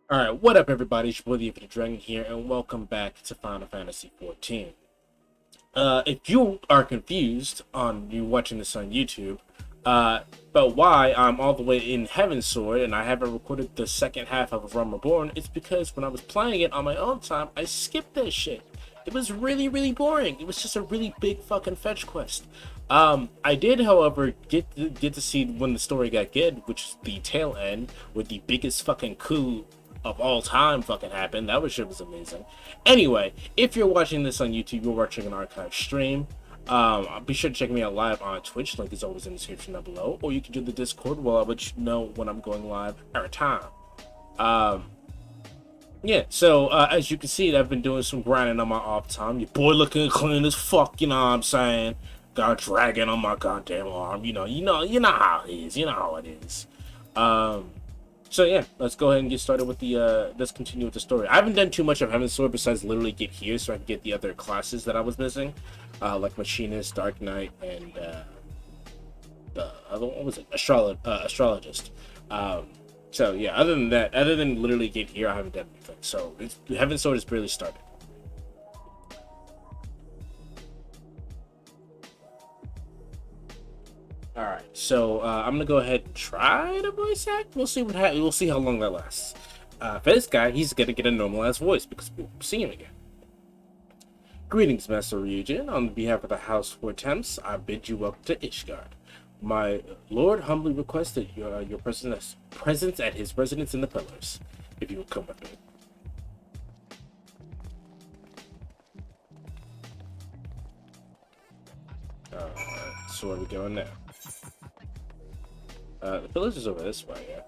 Alright, what up everybody, it's your boy the Dragon here, and welcome back to Final Fantasy XIV. If you are confused on you watching this on YouTube, but why I'm all the way in Heavensward and I haven't recorded the second half of Realm Reborn, it's because when I was playing it on my own time, I skipped that shit. It was really boring. It was just a really big fucking fetch quest. I did, however, get to see when the story got good, which is the tail end, with the biggest fucking coup of all time fucking happened. That shit was amazing. Anyway, if you're watching this on YouTube, you're watching an archive stream. Be sure to check me out live on Twitch. Link is always in the description down below. Or you can do the Discord where I'll let you know when I'm going live every time. Yeah, so as you can see, I've been doing some grinding on my off time. Your boy looking clean as fuck, you know what I'm saying? Got a dragon on my goddamn arm. You know how it is. You know how it is. So yeah, let's go ahead and get started with the let's continue with the story. I haven't done too much of Heavensward besides literally get here so I can get the other classes that I was missing. Like Machinist, Dark Knight, and the other one was it? Astrologist. So yeah, other than that, other than literally get here, I haven't done anything. So Heavensward has barely started. All right, so I'm gonna go ahead and try to voice act. We'll see what happens. We'll see how long that lasts. For this guy, he's gonna get a normalized voice because we'll see him again. Greetings, Master Ryujin. On behalf of the House for Temps, I bid you welcome to Ishgard. My lord humbly requested your presence at his residence in the Pillars. If you would come with me. So where are we going now? The Pillars is over this way, yeah.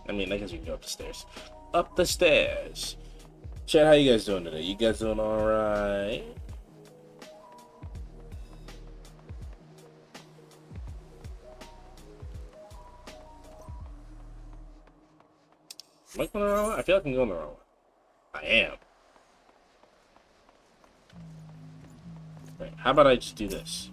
I mean, I guess we can go up the stairs. Up the stairs! Chat, how you guys doing today? You guys doing alright? Am I going the wrong way? I feel like I'm going the wrong way. I am. Right, how about I just do this?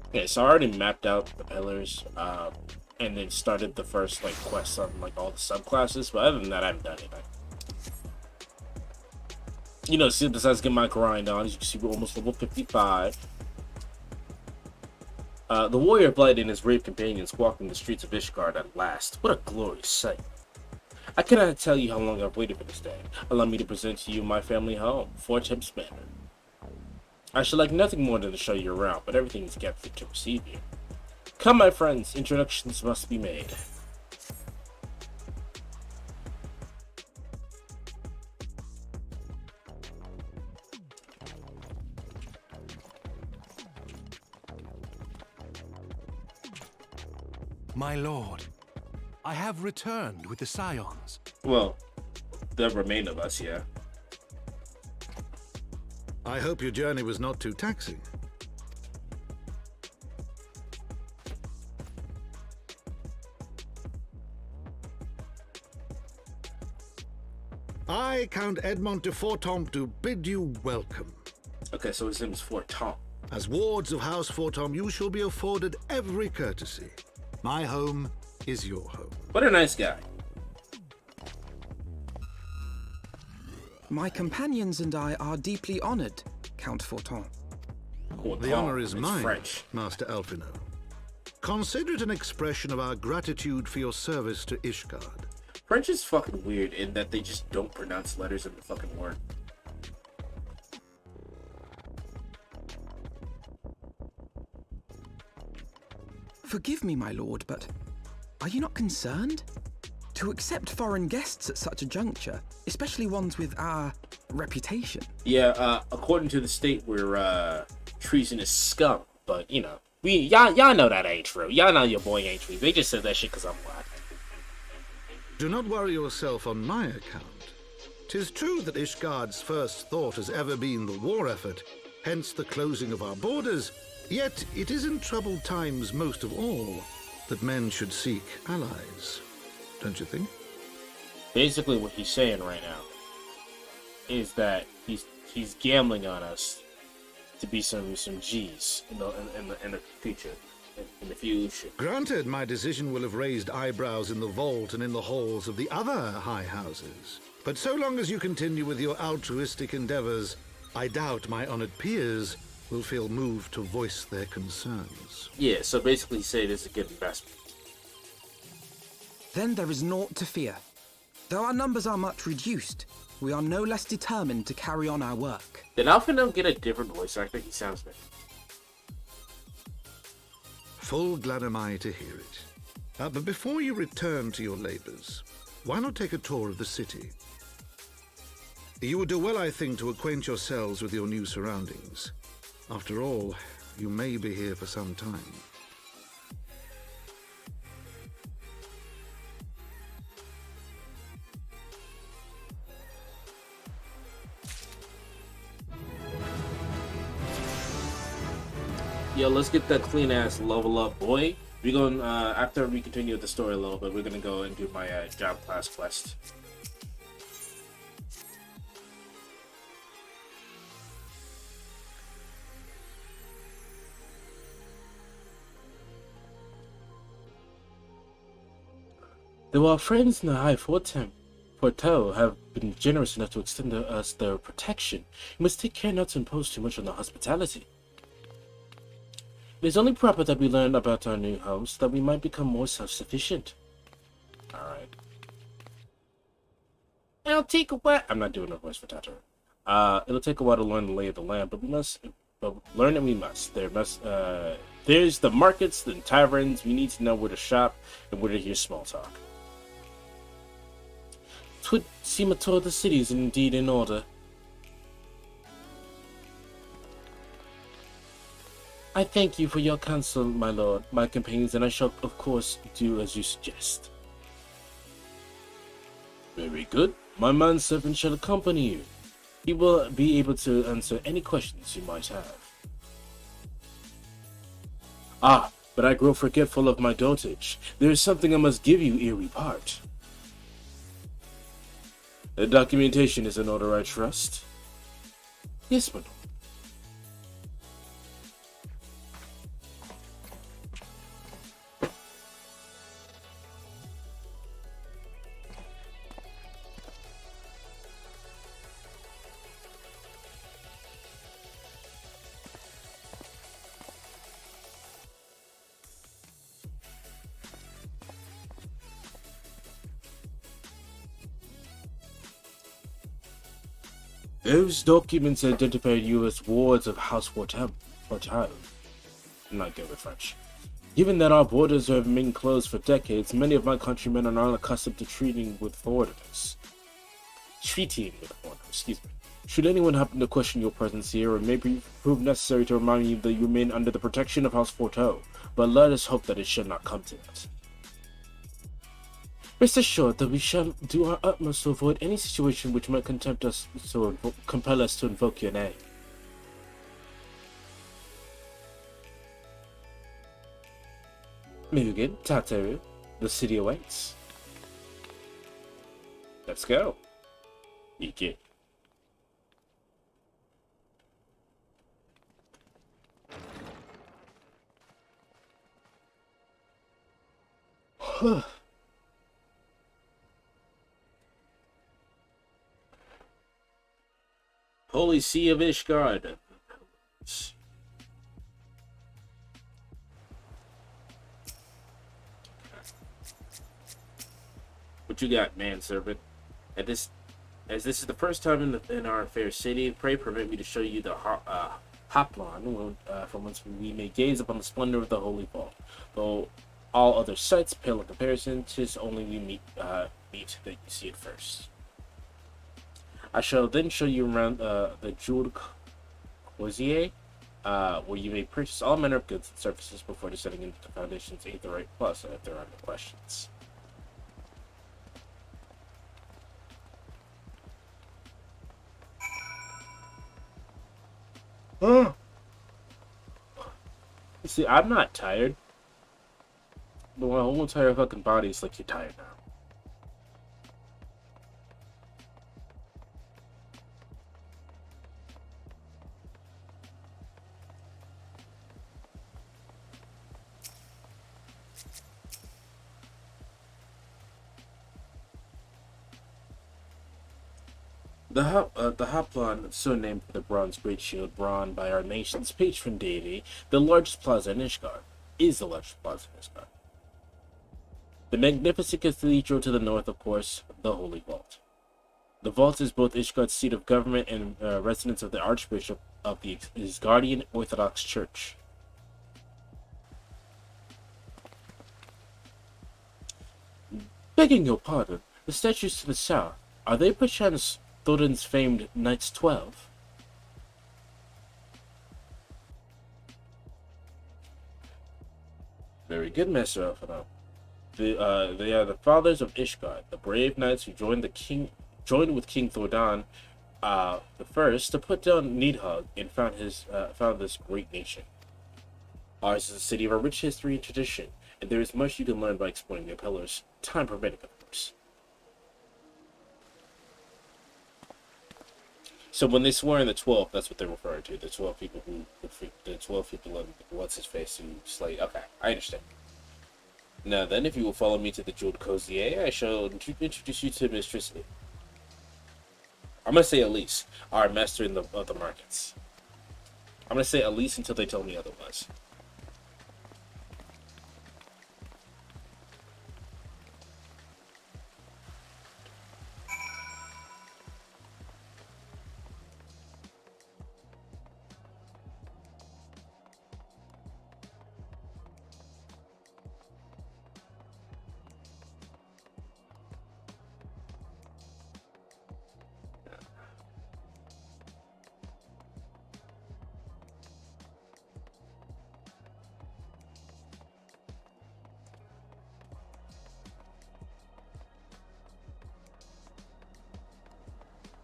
Okay, so I already mapped out the pillars, and then started the first like quests on like all the subclasses. But other than that, I haven't done anything. You know, see, besides getting my grind on, as you can see, we're almost level 55. The warrior Blight and his brave companions walking the streets of Ishgard at last. What a glorious sight. I cannot tell you how long I've waited for this day. Allow me to present to you my family home, Fort Temps Manor. I should like nothing more than to show you around, but everything is kept fit to receive you. Come, my friends, introductions must be made. My lord, I have returned with the Scions. Well, the remain of us, yeah. I hope your journey was not too taxing. I, Count Edmond de Fortom, do bid you welcome. Okay, so his name is Fortom. As wards of House Fortom, you shall be afforded every courtesy. My home is your home. What a nice guy. My companions and I are deeply honored, Count Forton. The honor is It's mine, French. Master Alphino. Consider it an expression of our gratitude for your service to Ishgard. French is fucking weird in that they just don't pronounce letters in the fucking word. Forgive me, my lord, but are you not concerned? To accept foreign guests at such a juncture, especially ones with our reputation. Yeah, according to the state, we're treasonous scum, but you know, y'all know that ain't true. Y'all know your boy ain't true. They just said that shit because I'm black. Do not worry yourself on my account. 'Tis true that Ishgard's first thought has ever been the war effort, hence the closing of our borders, yet it is in troubled times most of all that men should seek allies. don't you think? Basically, what he's saying right now is that he's gambling on us to be some G's in the future. In the future. Granted, my decision will have raised eyebrows in the vault and in the halls of the other high houses. But so long as you continue with your altruistic endeavors, I doubt my honored peers will feel moved to voice their concerns. Yeah, so basically say this is a good investment. Then there is naught to fear. Though our numbers are much reduced, we are no less determined to carry on our work. Did Alpha get a different voice actor? He sounds good. Full glad am I to hear it. But before you return to your labors, why not take a tour of the city? You would do well, I think, to acquaint yourselves with your new surroundings. After all, you may be here for some time. Yo, let's get that clean ass level up, boy. We're going after we continue with the story a little bit. We're gonna go and do my job class quest. Though our friends in the High Forteau have been generous enough to extend us their protection, we must take care not to impose too much on their hospitality. It is only proper that we learn about our new home so that we might become more self-sufficient. Alright. It'll take a while. I'm not doing a voice for Tataru. It'll take a while to learn the lay of the land, but learn it we must. There's the markets and taverns. We need to know where to shop and where to hear small talk. Twould seem a tour of the city is indeed in order. I thank you for your counsel, my lord, my companions, and I shall, of course, do as you suggest. Very good. My manservant shall accompany you. He will be able to answer any questions you might have. Ah, but I grow forgetful of my dotage. There is something I must give you, eerie part. The documentation is in order, I trust? Yes, my lord. Those documents identify you as wards of House Forteau. I'm not good with French. Given that our borders have been closed for decades, many of my countrymen are not accustomed to treating with foreigners. Excuse me. Should anyone happen to question your presence here, it may prove necessary to remind you that you remain under the protection of House Forteau, but let us hope that it should not come to that. Rest assured that we shall do our utmost to avoid any situation which might compel us to invoke your name. Mugen, Tataru, the city awaits. Let's go. Iki. Holy Sea of Ishgard. What you got, manservant? As this is the first time in our fair city, pray permit me to show you the Hoplon, from whence we may gaze upon the splendor of the Holy Vault. Though all other sights pale in comparison, 'tis only we meet that you see it first. I shall then show you around the jeweled Croisier, where you may purchase all manner of goods and services before descending into the Foundation's Aetherite Plus if there are no questions. See, I'm not tired. But my whole entire fucking body is like, you're tired now. The Hoplon, so named for the bronze great shield drawn by our nation's patron deity, the largest plaza in Ishgard, is the largest plaza in Ishgard. The magnificent cathedral to the north, of course, the Holy Vault. The vault is both Ishgard's seat of government and residence of the Archbishop of the Ishgardian Orthodox Church. Begging your pardon, the statues to the south, are they perchance Thorin's famed Knights 12? Very good, Master Elfino. They are the fathers of Ishgard, the brave knights who joined with King Thordan the first to put down Nidhogg and found this great nation. Ours is a city of a rich history and tradition, and there is much you can learn by exploring their pillars, time permitting, of course. So when they swear in the 12, that's what they're referring to. The 12 people the 12 people of what's his face who slay. Okay, I understand. Now then, if you will follow me to the Jeweled Cozier, I shall introduce you to Mistress. I'm gonna say Elise, our master of the markets. I'm gonna say Elise until they tell me otherwise.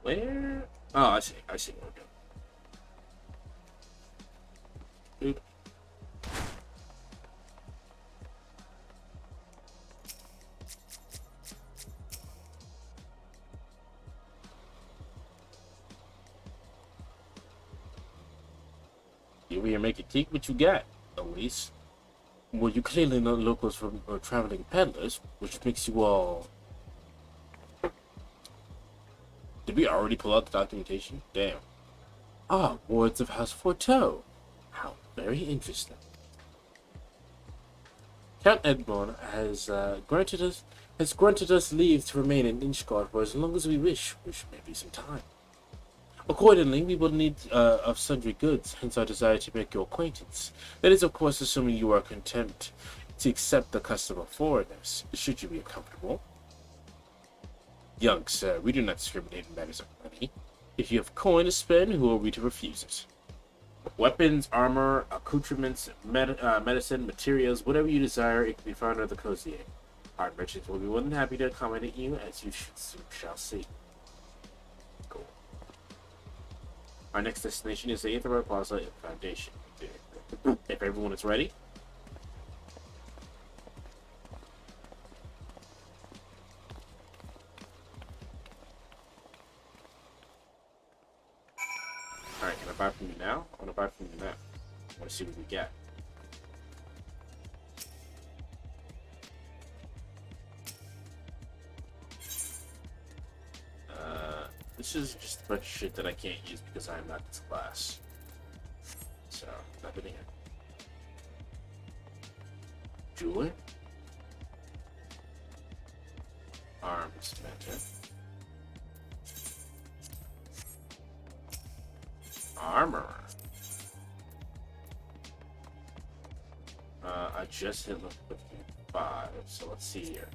Where? Oh, I see. I see where we're going. Oop. You here make a teak? What you got, Elise? Well, you clearly know locals from traveling peddlers, which makes you all. Did we already pull out the documentation? Damn. Ah, wards of House Forteau. How very interesting. Count Edmond has granted us leave to remain in Inchgard for as long as we wish, which may be some time. Accordingly, we will need of sundry goods, hence our desire to make your acquaintance. That is, of course, assuming you are content to accept the custom of foreigners, should you be uncomfortable. Young sir, we do not discriminate in matters of money. If you have coin to spend, who are we to refuse it? Weapons, armor, accoutrements, medicine, materials, whatever you desire, it can be found at the Cozier. Our merchants will be more than happy to accommodate you, as you shall see. Cool. Our next destination is the Aetherite Plaza and Foundation. If everyone is ready. Alright, can I buy from you now? I want to buy from you now. I want to see what we get. This is just a bunch of shit that I can't use because I am not this class. So, nothing here. Jeweler. Arms mentor. Armor. I just hit level 55, so let's see here.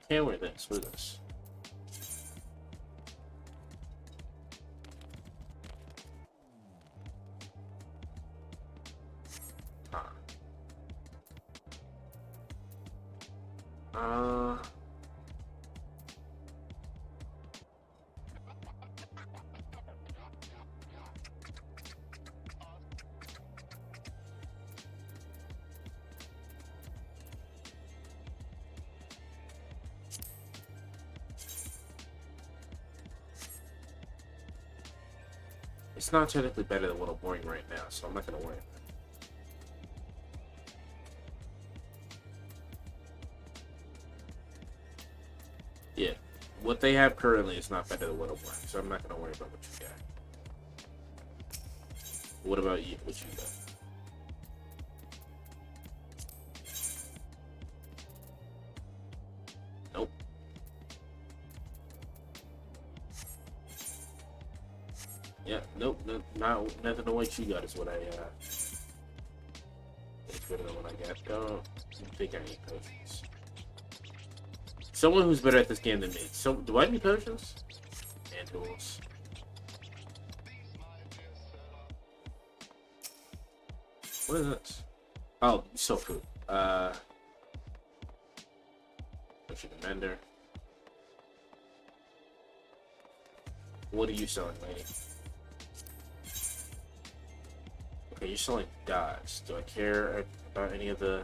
Can't wear this. What is this? It's not technically better than what I'm wearing right now, so I'm not gonna wear it. Yeah, what they have currently is not better than what I'm wearing, so I'm not gonna worry about what you got. What about you? What you got? Nope. Yeah, nope. Nothing to what you got is what I it's better than what I got. Don't think I need potions. Someone who's better at this game than me. So, do I need potions? And tools. What is this? Oh, soul food. Potion mender. What are you selling, lady? Okay, you're selling dyes. Do I care about any of the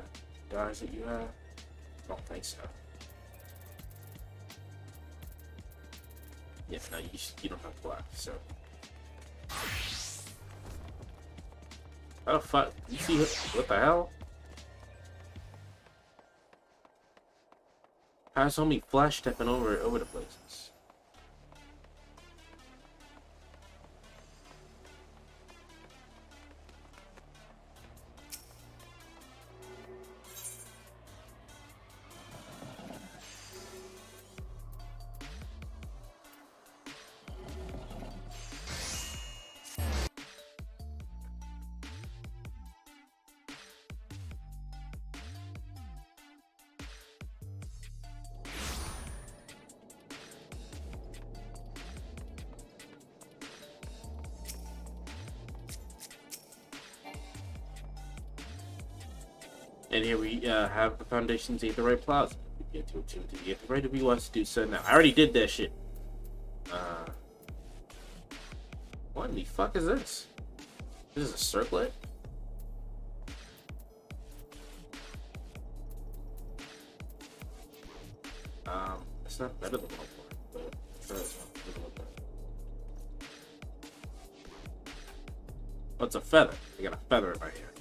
dyes that you have? I don't think so. Yeah, no, you don't have black, so. Oh fuck! You see what the hell? How's homie flash stepping over the places? And here we have the foundations to get the right plaza. We get to get the right if we want to do so now. I already did that shit. What in the fuck is this? This is a circlet? It's not better than one, but sure it's not better than one. Oh, it's a feather. I got a feather in my hair.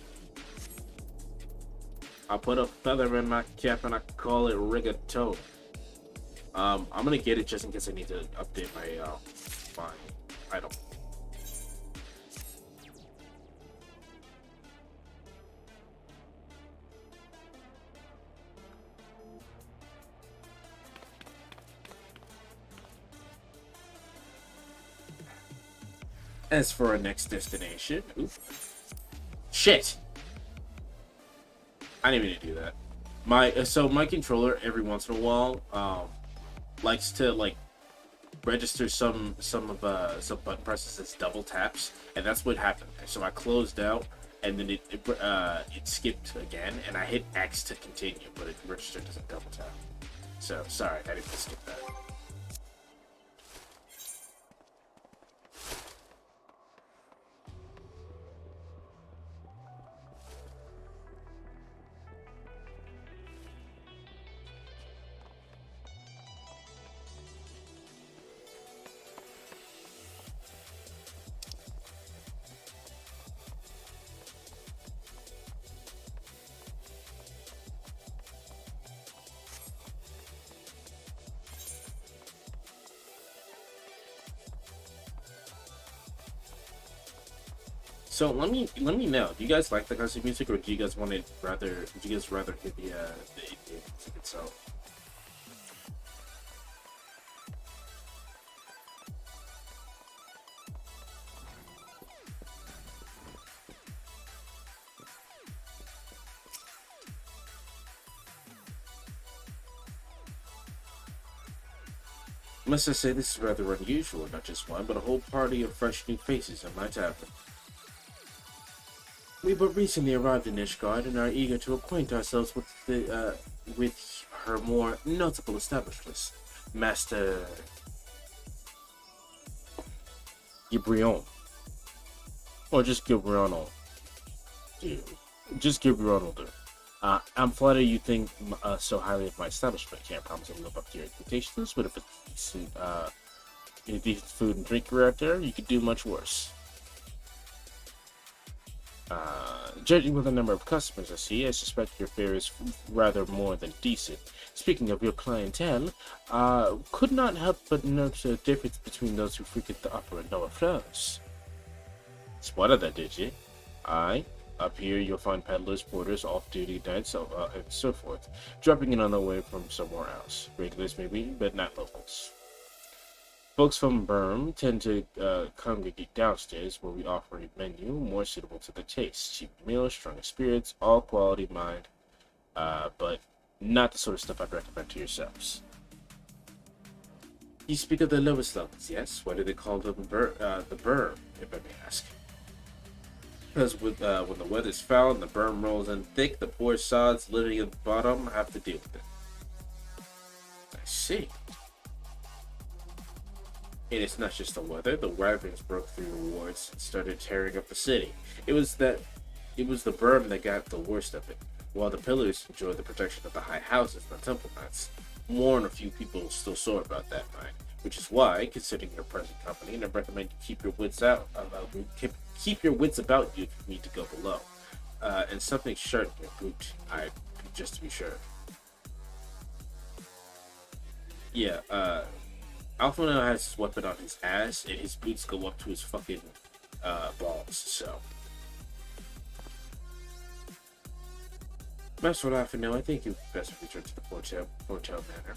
I'll put a feather in my cap and I call it rigatone. I'm gonna get it just in case I need to update my item. As for our next destination, shit. I didn't mean to do that. My controller every once in a while likes to like register some button presses as double taps, and that's what happened. So I closed out, and then it skipped again, and I hit X to continue, but it registered as a double tap. So sorry, I didn't skip that. So let me know. Do you guys like the country music, or do you guys want it rather? Would you guys rather hear the music itself? Must I say this is rather unusual, not just one, but a whole party of fresh new faces in my tavern. We but recently arrived in Ishgard and are eager to acquaint ourselves with her more notable establishments. Master Gibrion. Or just Gibriano. Just Gibriano. I'm flattered you think so highly of my establishment. Can't promise to live up to your expectations, but if it's decent food and drink right there, you could do much worse. Judging by the number of customers I see, I suspect your fare is rather more than decent. Speaking of your clientele, could not help but notice a difference between those who frequent the upper and lower floors. Spotted that, did you? Aye. Up here, you'll find peddlers, porters, off-duty nights, and so forth, dropping in on their way from somewhere else. Regulars maybe, but not locals. Folks from Burm tend to congregate downstairs, where we offer a menu more suitable to their taste. Cheap meals, stronger spirits, all quality mind, but not the sort of stuff I'd recommend to yourselves. You speak of the lowest levels, yes? Why do they call them the Burm, if I may ask? Because when the weather's foul and the berm rolls in thick, the poor sods living at the bottom have to deal with it. I see. And it's not just the weather. The ravens broke through the wards and started tearing up the city. It was the berm that got the worst of it, while the pillars enjoyed the protection of the high houses and the temple knights. More than a few people still sore about that, mind. Which is why, considering your present company, I recommend you keep your wits keep your wits about you if you need to go below. And something sharp in your boot, just to be sure. Yeah, Alpha now has his weapon on his ass, and his boots go up to his fucking balls, so. Master Laughing, I think you best return to the hotel manor.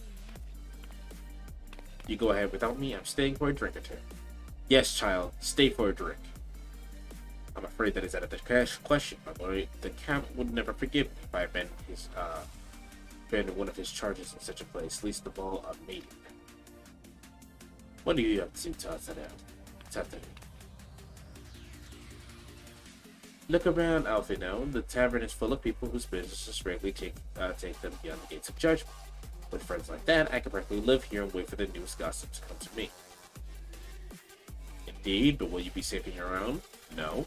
You go ahead without me, I'm staying for a drink or two. Yes, child, stay for a drink. I'm afraid that is out of the question, my boy. The Count would never forgive me if I abandoned one of his charges in such a place, least of all a maiden. What do you have to Tatari? Look around, Alfie, now. The tavern is full of people whose businesses regularly take them beyond the gates of judgment. With friends like that, I can practically live here and wait for the newest gossip to come to me. Indeed, but will you be safing around? No.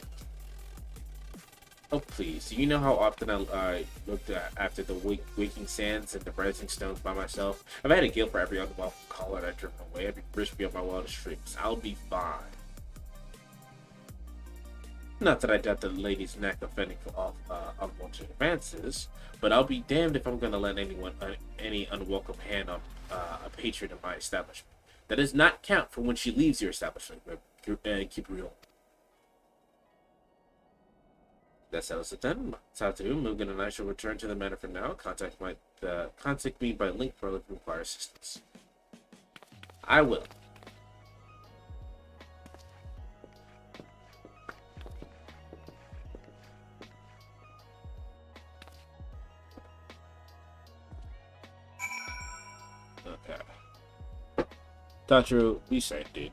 Oh, please. Do you know how often I looked after the waking sands and the rising stones by myself? I've had a guilt for every unwelcome caller that I've driven away. I'd be rich beyond my wildest dreams. I'll be fine. Not that I doubt the lady's knack of fending off unwanted advances, but I'll be damned if I'm going to let any unwelcome hand on a patron of my establishment. That does not count for when she leaves your establishment, keep real. That settles it then. Tatu, Mugen and I shall return to the manor for now. Contact me by link for if you require assistance. I will. Okay. Tatu, be safe, dude.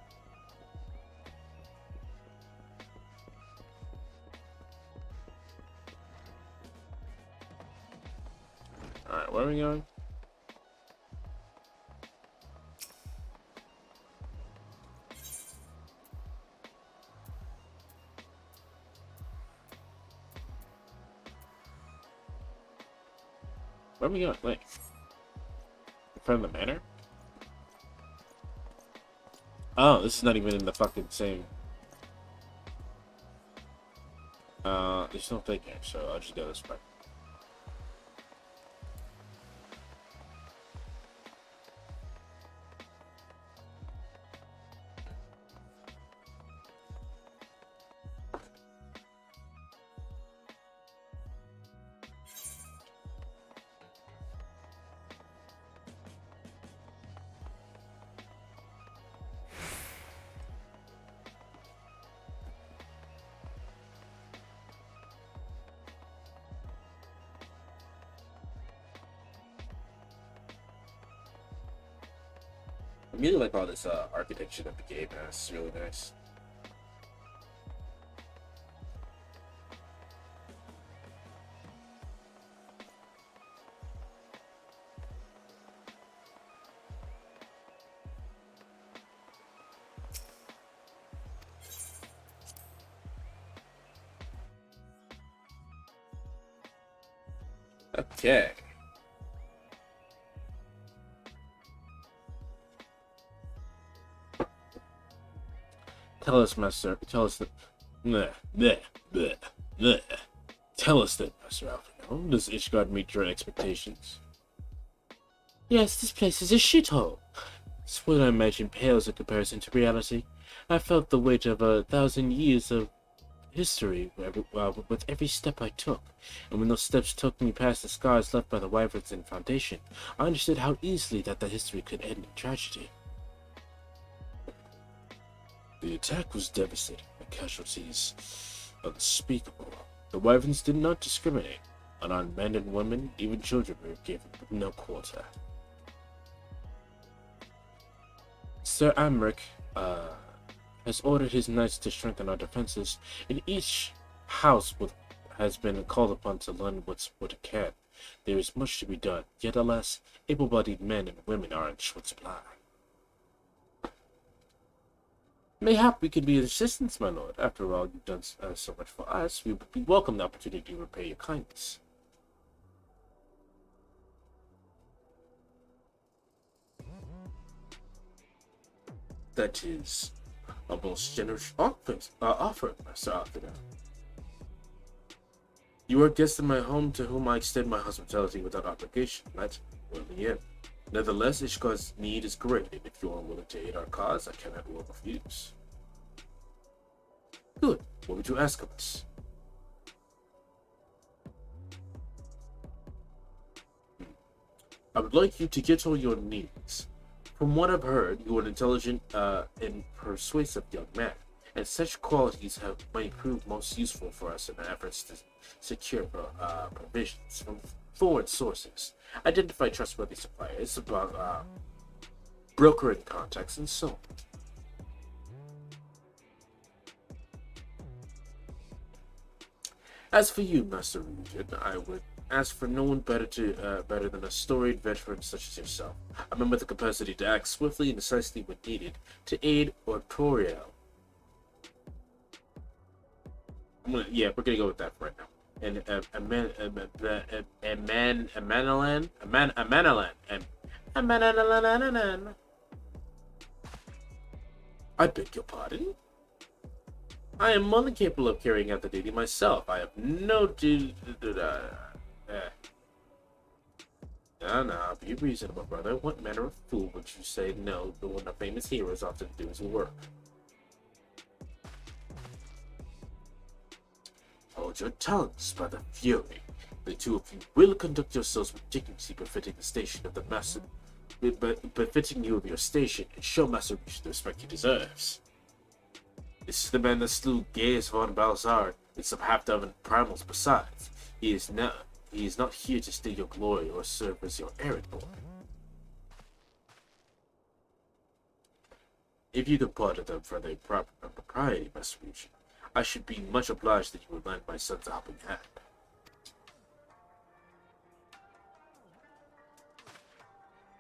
Alright, where are we going? Where are we going? Wait. In front of the manor? Oh, this is not even in the fucking same. There's no thing here, so I'll just go this way. I really like all this architecture that the game has. It's really nice. Okay. Tell us, master. Tell us the. Bleh, bleh, bleh. There. Tell us then, Master Alphino. Does Ishgard meet your expectations? Yes, this place is a shithole. It's what I imagine pales in comparison to reality. I felt the weight of 1,000 years of history with every step I took, and when those steps took me past the scars left by the wyverns and Foundation, I understood how easily that history could end in tragedy. The attack was devastating, the casualties unspeakable. The wyverns did not discriminate. Unarmed men and women, even children, were given no quarter. Sir Amric has ordered his knights to strengthen our defenses, and each house has been called upon to lend what it can. There is much to be done, yet alas, able-bodied men and women are in short supply. Mayhap we could be of assistance, my lord. After all, you've done so much for us. We would welcome the opportunity to repay your kindness. That is a most generous offer, Master Alphino. You are a guest in my home to whom I extend my hospitality without obligation. Let willingly in. Nevertheless, Ishgar's need is great, and if you are willing to aid our cause, I cannot well refuse. Good. What would you ask of us? I would like you to get all your needs. From what I've heard, you are an intelligent and persuasive young man, and such qualities might prove most useful for us in our efforts to secure provisions from foreign sources, identify trustworthy suppliers, about brokering contacts, and so on. As for you, Master Regent, I would ask for no one better than a storied veteran such as yourself, a man with the capacity to act swiftly and decisively when needed, to aid or Toriel. Yeah, we're gonna go with that for right now. And I beg your pardon? I am more than capable of carrying out the duty myself. I have no duty. No, be reasonable, brother. What manner of fool would you say no to one of famous heroes often do his work? Hold your tongues, brother Fury. The two of you will conduct yourselves with dignity befitting the station of the master, befitting you of your station, and show Master Reach the respect he deserves. This is the man that slew Gaius von Balzar and some half-dozen primals besides. He is not here to steal your glory or serve as your errand boy. If you could pardon them for their propriety, Master Regent, I should be much obliged that you would lend my sons a helping hand.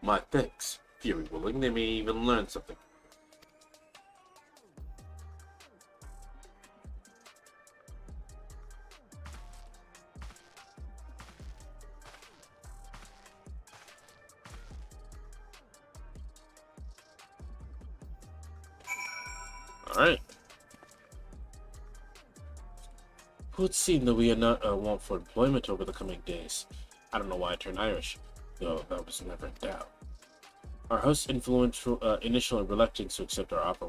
My thanks. Fury willing, they may even learn something. Alright. It would seem that we are not want for employment over the coming days. I don't know why I turned Irish, though that was never in doubt. Our host's initial reluctance to accept our offer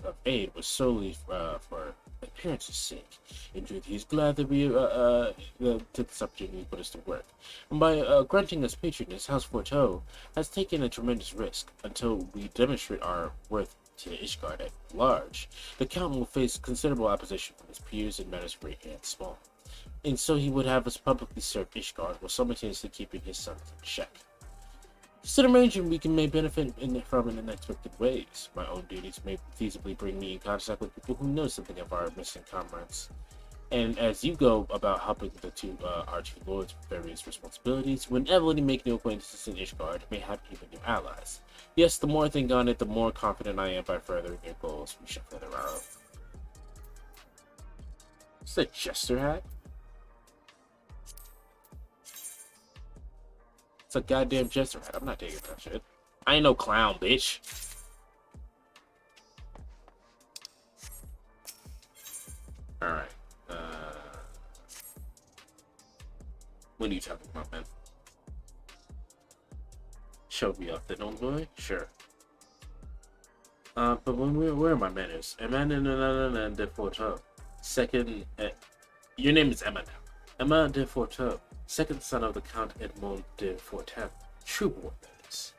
of aid was solely for appearance's sake. In truth, he's glad that we took this opportunity to put us to work. And by granting us patronage, House Forteau has taken a tremendous risk until we demonstrate our worth to Ishgard at large. The Count will face considerable opposition from his peers in matters great and small, and so he would have us publicly serve Ishgard while simultaneously keeping his sons in check. It's an arrangement we may benefit from in unexpected ways. My own duties may feasibly bring me in contact with people who know something of our missing comrades. And as you go about helping our two lords with various responsibilities, whenever you make new acquaintances in Ishgard, may have even new allies. Yes, the more I think on it, the more confident I am by furthering your goals. We shall further our own. Is that a jester hat? It's a goddamn jester hat. I'm not taking that shit. I ain't no clown, bitch. Alright. What are you talking about, man? Show me off then, old boy? Sure. But where are my manners? Emma de Forteau. Second, your name is Emma now. Emma de Forteau, second son of the Count Edmond de Forteau. True born, that is.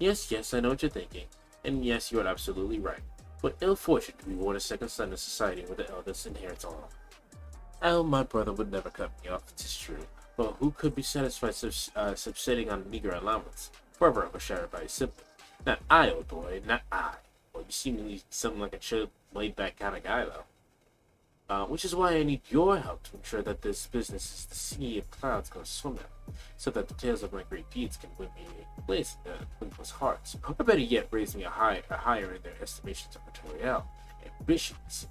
Yes, I know what you're thinking. And yes, you are absolutely right. What ill fortune to be born a second son in society where the eldest inherits all. Oh, my brother would never cut me off, 'tis true. But who could be satisfied subsisting on a meager allowance? Forever overshadowed by his sibling. Not I, old boy, not I. Well, you seem something like a chill, laid-back kind of guy, though. Which is why I need your help to ensure that this business is the sea of clouds going to swim in, so that the tales of my great deeds can win me a place in people's hearts, or better yet, raise me a higher in their estimations of Materiel. Ambitious,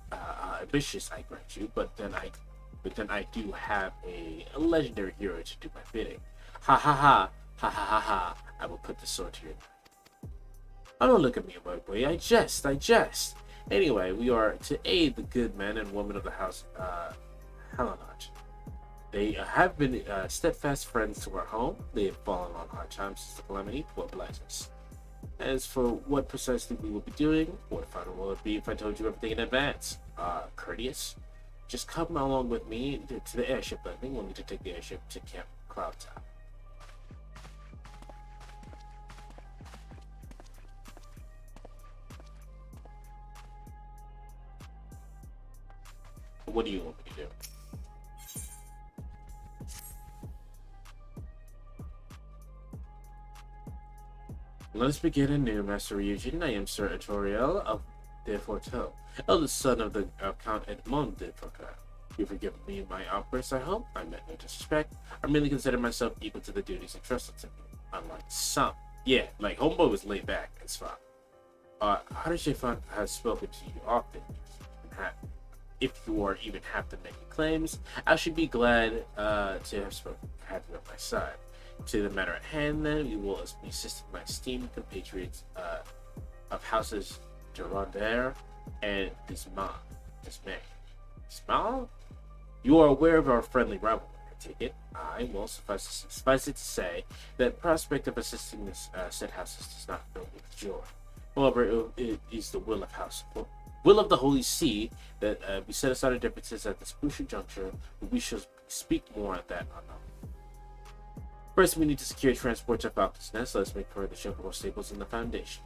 I grant you, but then I do have a legendary hero to do my bidding. Ha ha ha, ha ha ha ha. I will put the sword to your neck. Oh, don't look at me, my boy. I jest. Anyway, we are to aid the good men and women of the house, Hellenot. They have been steadfast friends to our home. They have fallen on hard times since the calamity will oblige us. As for what precisely we will be doing, what fun will it be if I told you everything in advance? Courteous? Just come along with me to the airship landing. We'll need to take the airship to Camp Cloudtop. What do you want me to do? Let us begin anew, Master Ryujin. I am Sir Etoriel of de Forteau, eldest son of the Count Edmond de Forteau. You forgive me my outburst, I hope. I meant no disrespect. I merely consider myself equal to the duties entrusted to me, unlike some. Yeah, like Homeboy was laid back. It's fine. Harushifan has spoken to you often. If you are even half the many claims, I should be glad to have you on my side. To the matter at hand, then, we will be assisting my esteemed compatriots of houses Durandere and Dismay. Dismay? You are aware of our friendly rivalry, I take it. I will suffice it to say that the prospect of assisting this said houses does not fill me with joy. However, it is the will of the Holy See that we set aside our differences at this crucial juncture, but we shall speak more on that unknown. First, we need to secure transport to Falcon's Nest. Let's make further shelterable staples in the foundation.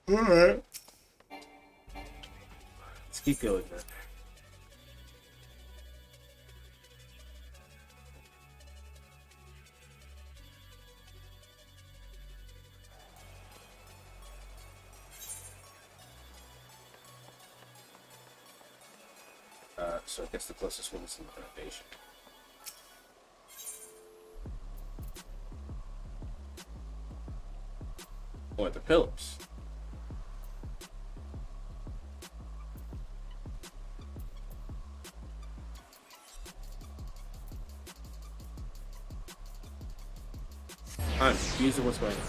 Alright. Let's keep going then. So I guess the closest one is in the foundation. Or the pillars. I'm confused with what's going on.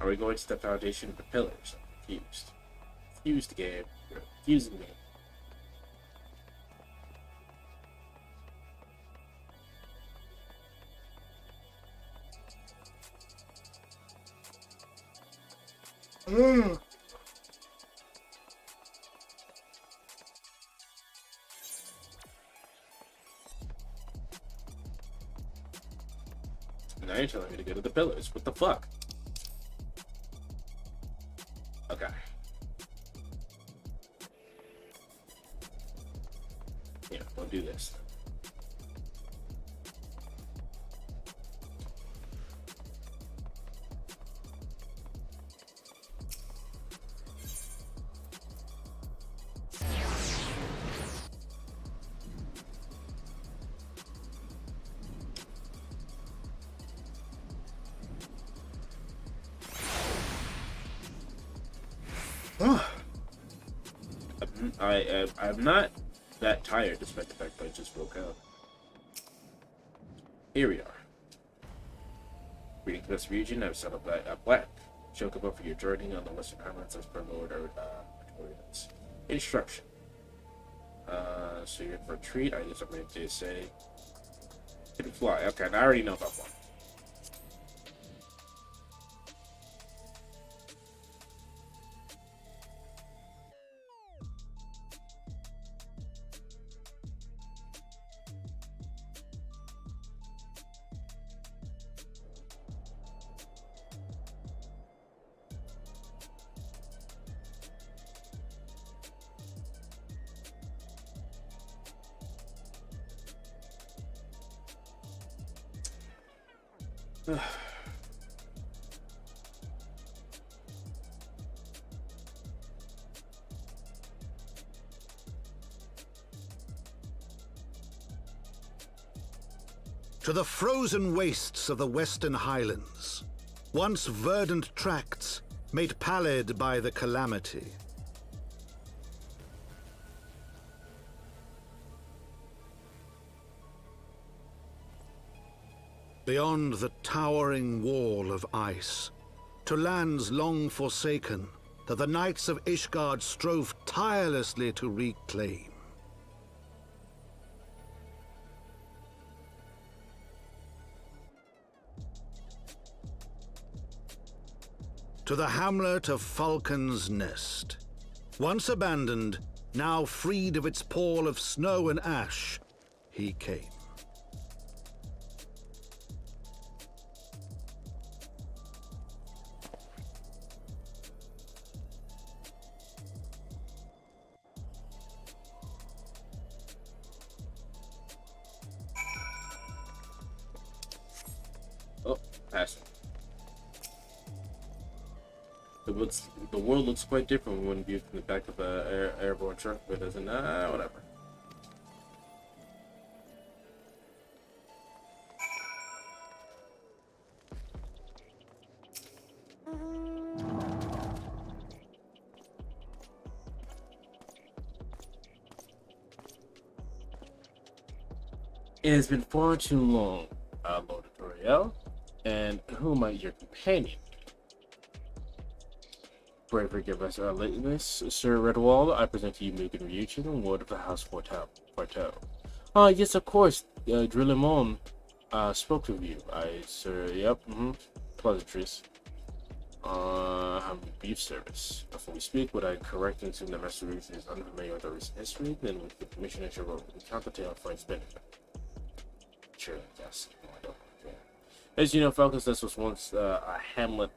Are we going to the foundation of the pillars? I'm confused. Confused game. You're confusing me. Now you're telling me to go to the pillars. What the fuck? Okay. Yeah, we'll do this. I'm not that tired, despite the fact that I just woke up. Here we are. Reading this region, I've set up a black. Choke up for your journey on the Western Highlands as per Lord Ordinance. Instruction. So you're in for a treat. I guess I'm going to say. Hit and fly. Okay, I already know about one. To the frozen wastes of the Western Highlands, once verdant tracts made pallid by the calamity. Beyond the towering wall of ice, to lands long forsaken that the knights of Ishgard strove tirelessly to reclaim. To the hamlet of Falcon's Nest. Once abandoned, now freed of its pall of snow and ash, he came. Oh, passing. The world looks quite different when viewed from the back of an airborne truck, but it doesn't. Whatever. It has been far too long, Lord Toriel, and who might your companion? Pray forgive us our lateness, Sir Redwall. I present to you Mugen Ryujin, Lord of the House Forteau. Ah, yes, of course. Drillimon spoke with you. Sir, yep, pleasantries. I'm brief service. Before we speak, would I correct and assume that Master Ruth is unfamiliar with our recent history? Then, with the permission, I shall recount the tale for its benefit. Sure, yes. No, I don't. Yeah. As you know, Falcon's Nest was once a hamlet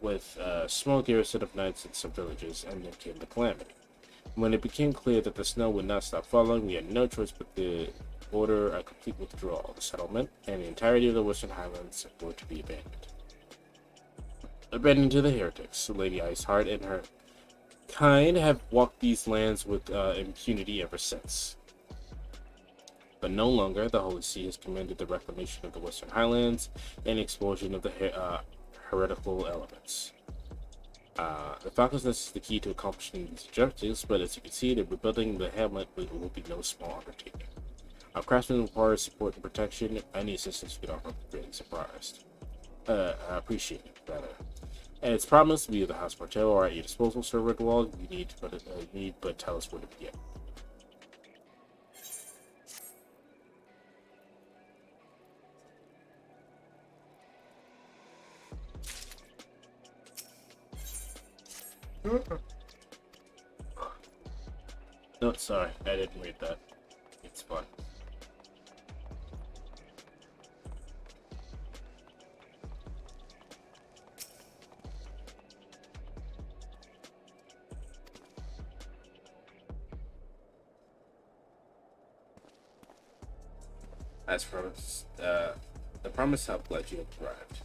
with a small garrison of knights in some villages, and then came the calamity. When it became clear that the snow would not stop falling, we had no choice but to order a complete withdrawal of the settlement, and the entirety of the Western Highlands were to be abandoned. Abandoned to the heretics. Lady Iceheart and her kind have walked these lands with impunity ever since. But no longer, the Holy See has commanded the reclamation of the Western Highlands and expulsion of the heretical elements. The Falcon's Nest is the key to accomplishing these objectives, but as you can see, the rebuilding the hamlet will be no small undertaking. Our craftsmen require support and protection. Any assistance we can offer will be greatly surprised. Appreciated, rather. And it's promised, we of the House Forteau are at your disposal, Sir Redwall. You need but tell us where to begin. No, sorry, I didn't read that. It's fun. As promised, the promise helped glad you have arrived.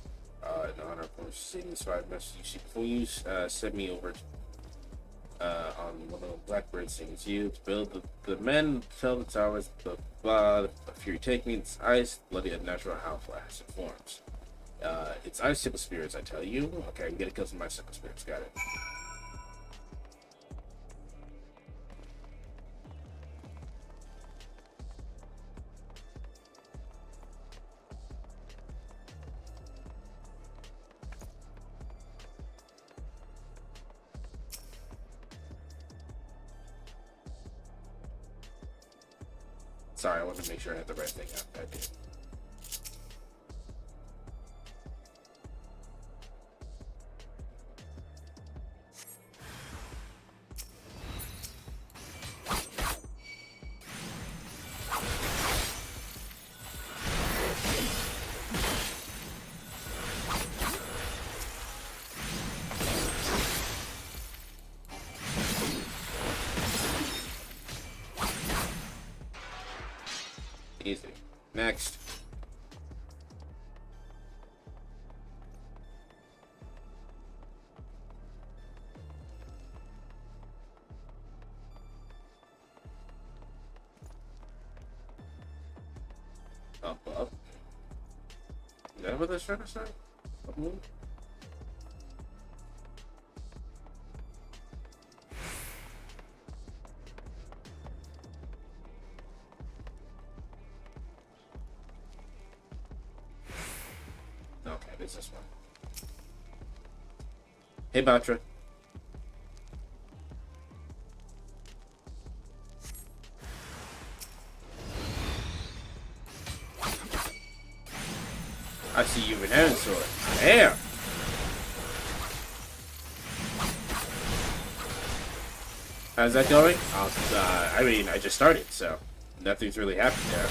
In honor of seeing these 5 messages you see before you, send me over on one of the blackbird things you build the men tell the towers the fury take me, it's ice, bloody unnatural how flash it forms. It's ice sickle spirits, I tell you. Okay, we gotta kill some of my sickle spirits, got it. Sorry, I wanted to make sure I had the right thing up. I did. Easy. Next. Up, up. Is that what they're trying to say? Up, move? Okay, this is one. Hey, Batra. I see you with an sword. Damn! How's that going? I mean, I just started, so nothing's really happened there.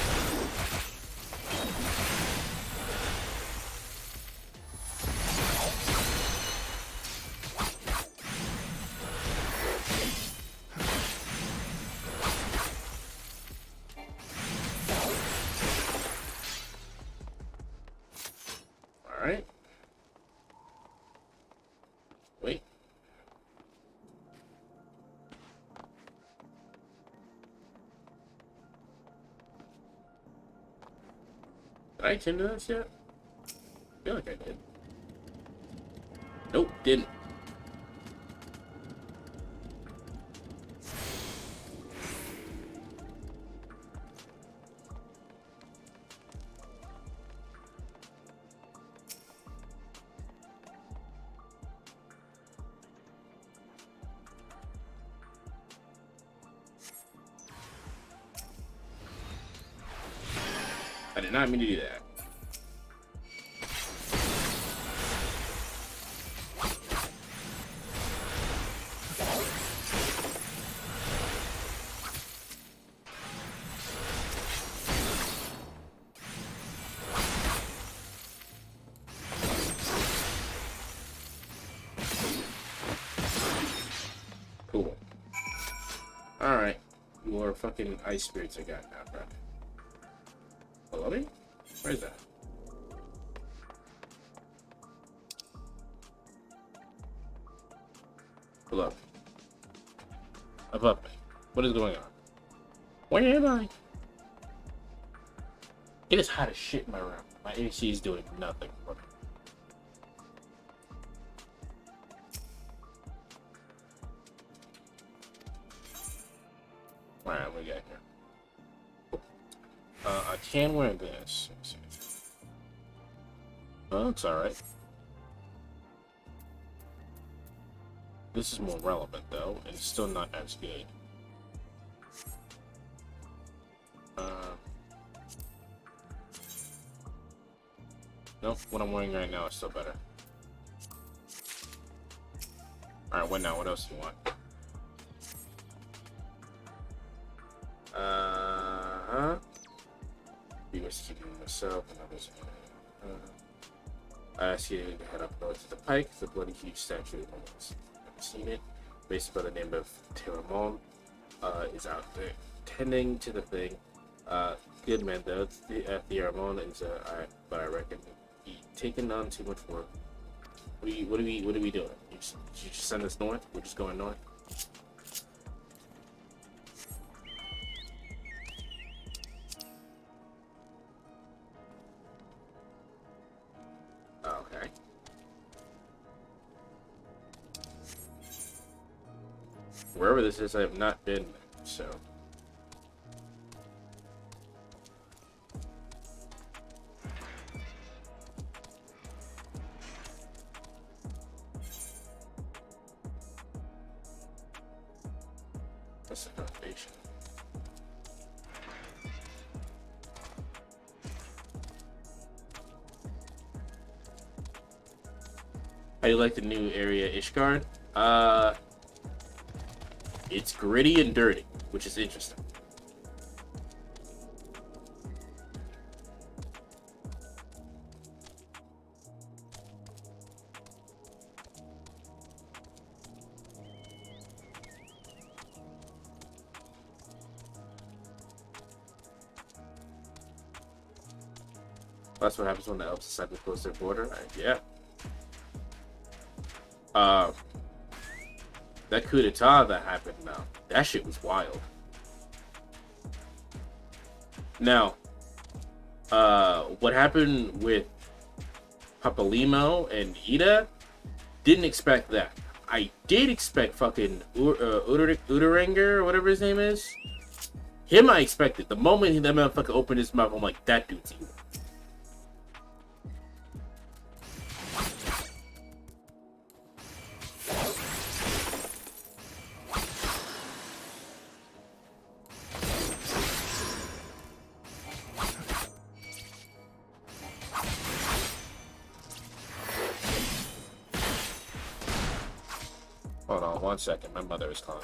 Alright. Wait. Did I attend to this yet? I feel like I did. Nope, didn't. I did not mean to do that. Cool. Alright. More fucking ice spirits I got now, bro. Below me? Where is that? Below. Above me. What is going on? Where am I? It is hot as shit in my room. My AC is doing nothing for me. Alright, what we got here? I can wear this. Oh, it's alright. This is more relevant, though, and it's still not as good. Nope, what I'm wearing right now is still better. Alright, what now? What else do you want? Be keeping myself and others. I ask you to head up north to the pike, the bloody huge statue of Moses. I've seen it. Based by the name of Tiramon, is out there tending to the thing. Good man though. Tiramon is but I reckon he taking on too much work. What are we doing? You just send us north? We're just going north. Okay. Wherever this is, I have not been, so. That's the foundation. How do you like the new area, Ishgard? It's gritty and dirty, which is interesting. That's what happens when the elves decide to close their border. Yeah. That coup d'etat that happened now, that shit was wild. Now, what happened with Papalimo and Ida, didn't expect that. I did expect fucking Udaranger, or whatever his name is. Him, I expected. The moment that motherfucker opened his mouth, I'm like, that dude's evil. Hold on 1 second. My mother is calling.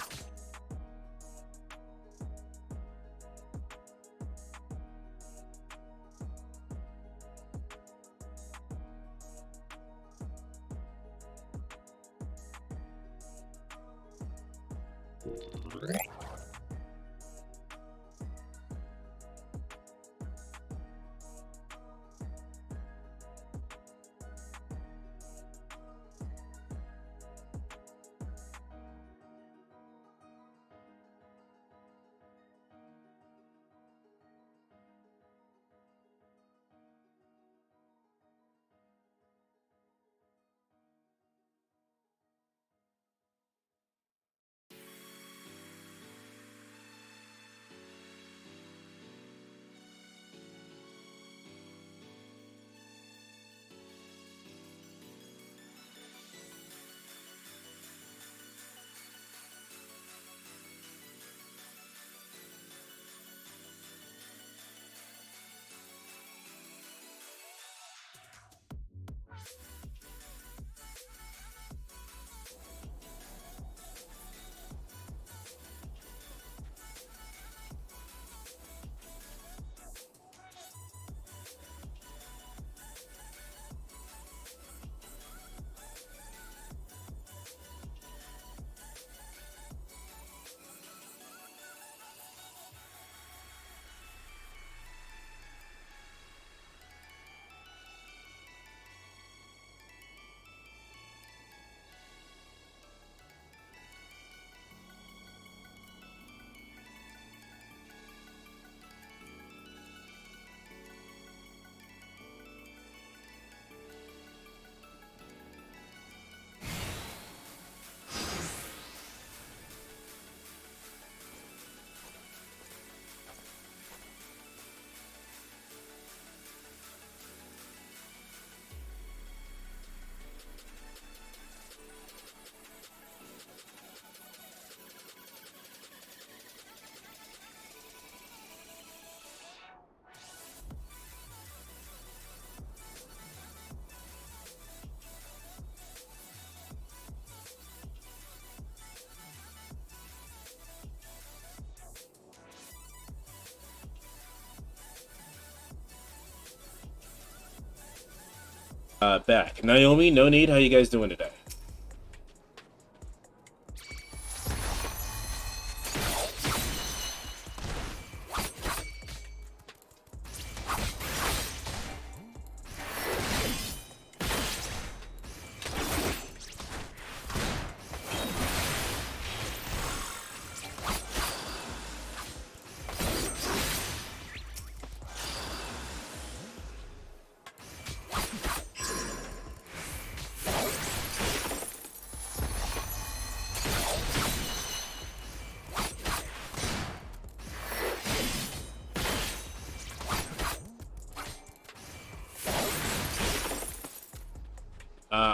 Back. Naomi, no need. How you guys doing today?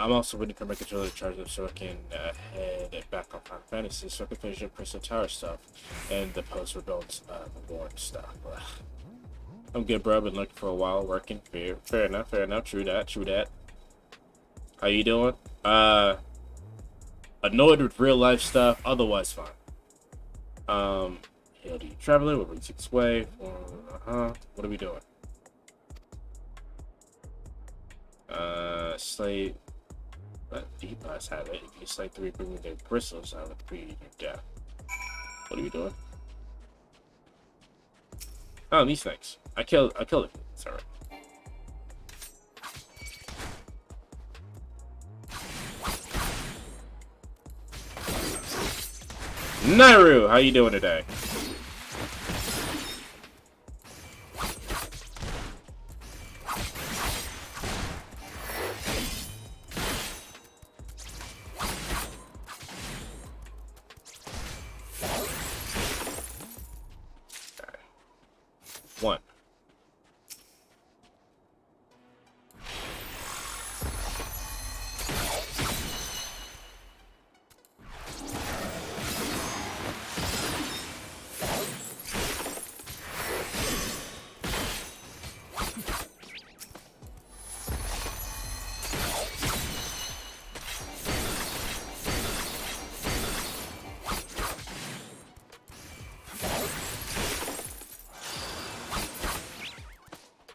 I'm also waiting for my controller to charge up so I can head back on Final Fantasy so I can finish up Crystal Tower stuff and the post-rebellion stuff. I'm good, bro. I've been looking for a while, working. Fair enough, fair enough. True that, true that. How you doing? Annoyed with real life stuff, otherwise fine. Hail to you, traveler. We're 6 way. What are we doing? Slay. Deep eyes have it. If you slay 3, bringing their bristles out of 3 your death. What are we doing? Oh, these things. I killed it. It's alright. Nairu, how you doing today? One.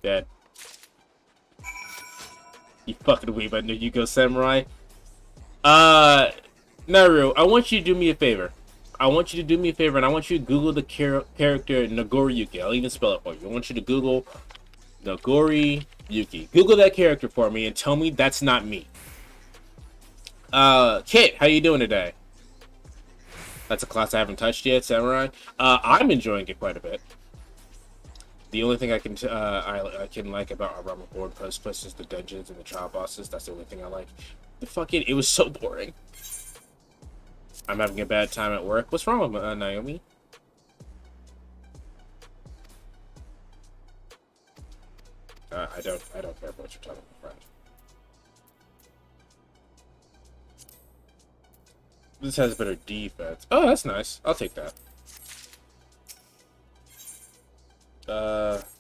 Dead. You fucking weeb, I knew you go samurai. Naru, I want you to do me a favor. And I want you to Google the character Nagoriyuki. I'll even spell it for you. I want you to Google Nagoriyuki. Google that character for me and tell me that's not me. Kit, how you doing today? That's a class I haven't touched yet, samurai. I'm enjoying it quite a bit. The only thing I can like about our Realm Reborn post quest is the dungeons and the trial bosses. That's the only thing I like. It was so boring. I'm having a bad time at work. What's wrong with Naomi? I don't care about what you're talking about, friend. This has better defense. Oh, that's nice. I'll take that.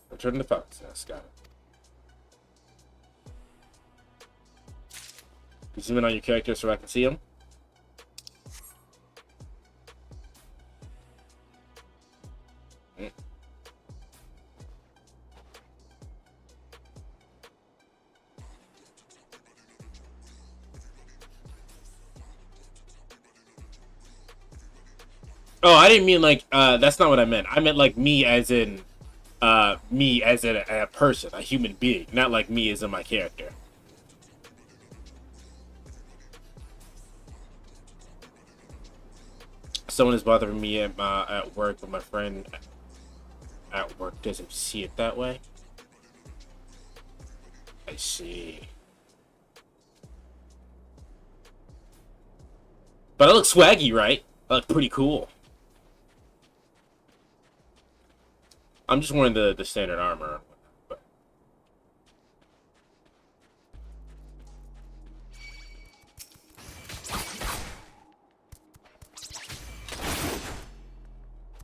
Return to the Fox. Yes, got it. You zoom in on your character so I can see him. Oh, I didn't mean like, that's not what I meant. I meant like me as in a person, a human being, not like me as in my character. Someone is bothering me at work, but my friend at work doesn't see it that way. I see. But I look swaggy, right? I look pretty cool. I'm just wearing the standard armor. But...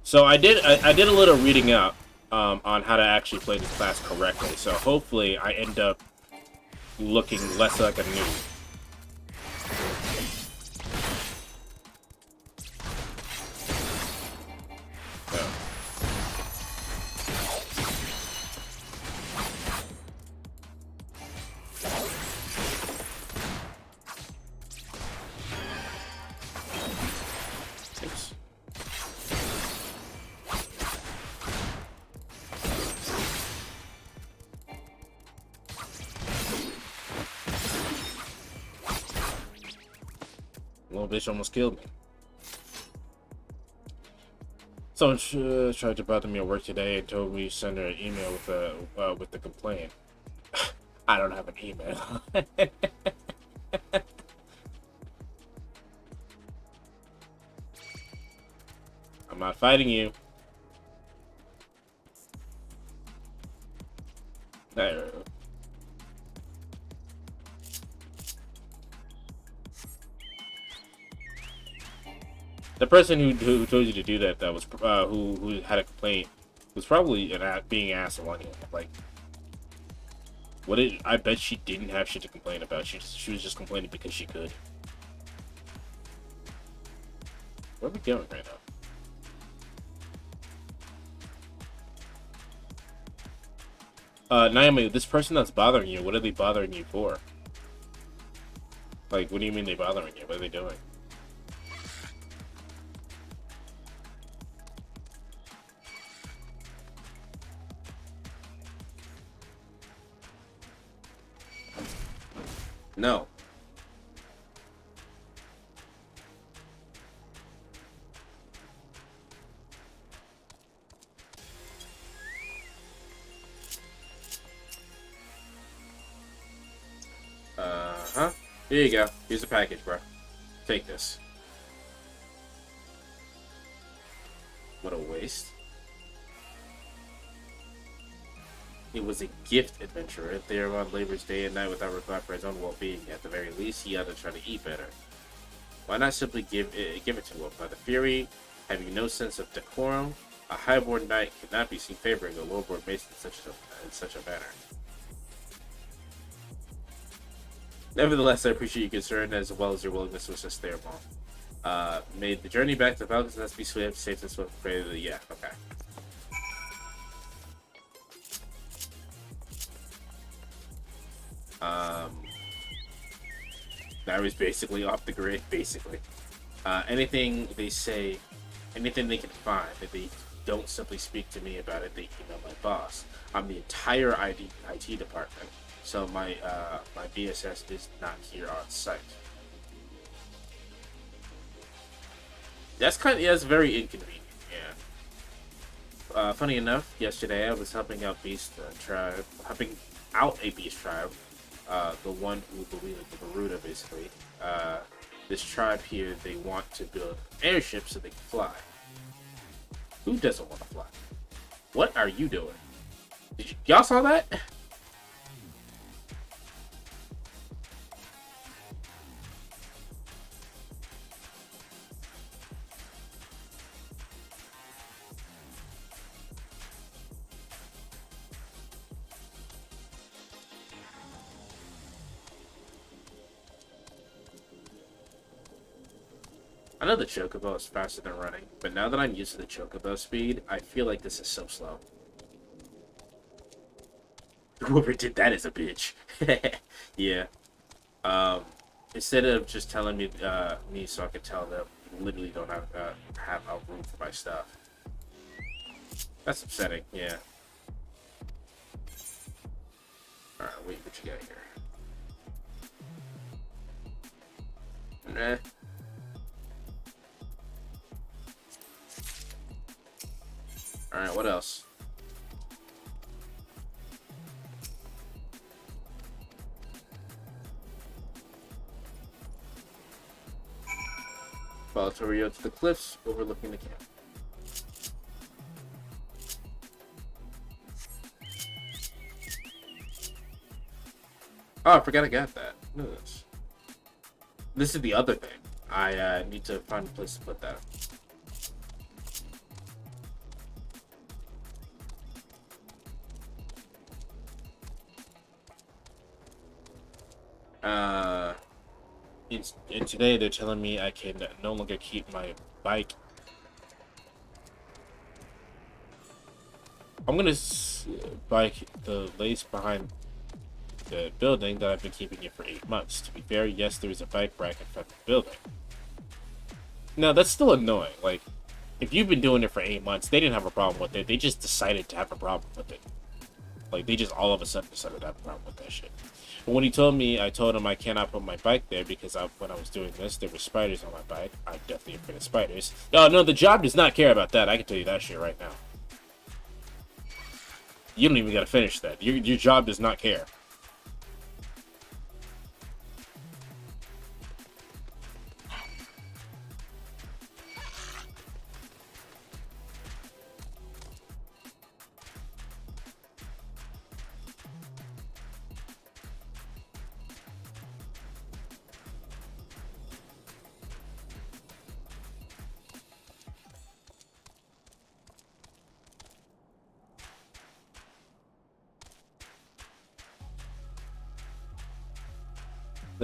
So I did a little reading up on how to actually play this class correctly. So hopefully I end up looking less like a noob. Little bitch almost killed me. Someone tried to bother me at work today and told me to send her an email with the complaint. I don't have an email. I'm not fighting you. There. The person who told you to do that was who had a complaint was probably being an asshole anyway. Like, What did I bet she didn't have shit to complain about. She was just complaining because she could. Where are we going right now? Naomi, this person that's bothering you, what are they bothering you for? Like, what do you mean they bothering you? What are they doing? No. Huh? Here you go. Here's the package, bro. Take this. What a waste. It was a gift, adventurer. There on Labor's day and night without regard for his own well-being. At the very least, he ought to try to eat better. Why not simply give it to him? By the Fury, having no sense of decorum, a highborn knight cannot be seen favoring a lowborn mason in such a manner. Nevertheless, I appreciate your concern as well as your willingness to assist there, Mom. May the journey back to Valkensnest be swift, safe, and swift. Yeah, okay. That was basically off the grid, basically. Anything they say, anything they can find, that they don't simply speak to me about it, they email my boss. I'm the entire IT department, so my BSS is not here on site. That's that's very inconvenient, yeah. Funny enough, yesterday I was helping out helping out a beast tribe. The one who believe in the Garuda, basically. This tribe here, they want to build airships so they can fly. Who doesn't want to fly? What are you doing? Y'all saw that? I know the Chocobo is faster than running, but now that I'm used to the Chocobo speed, I feel like this is so slow. Whoever did that is a bitch. Yeah. Instead of just telling me so I could tell them, literally don't have room for my stuff. That's upsetting, yeah. Alright, wait, what you got here? Nah. Alright, what else? Follow Torio to the cliffs overlooking the camp. Oh, I forgot I got that. Look at this. This is the other thing. I need to find a place to put that. And today they're telling me I can no longer keep my bike. I'm gonna bike the lace behind the building that I've been keeping it for 8 months. To be fair, yes, there is a bike rack in front of the building. Now that's still annoying. Like, if you've been doing it for 8 months, they didn't have a problem with it. They just decided to have a problem with it. Like, they just all of a sudden decided to have a problem with that shit. But when he told me, I told him I cannot put my bike there because when I was doing this, there were spiders on my bike. I'm definitely afraid of spiders. Oh, no, the job does not care about that. I can tell you that shit right now. You don't even gotta finish that. Your job does not care.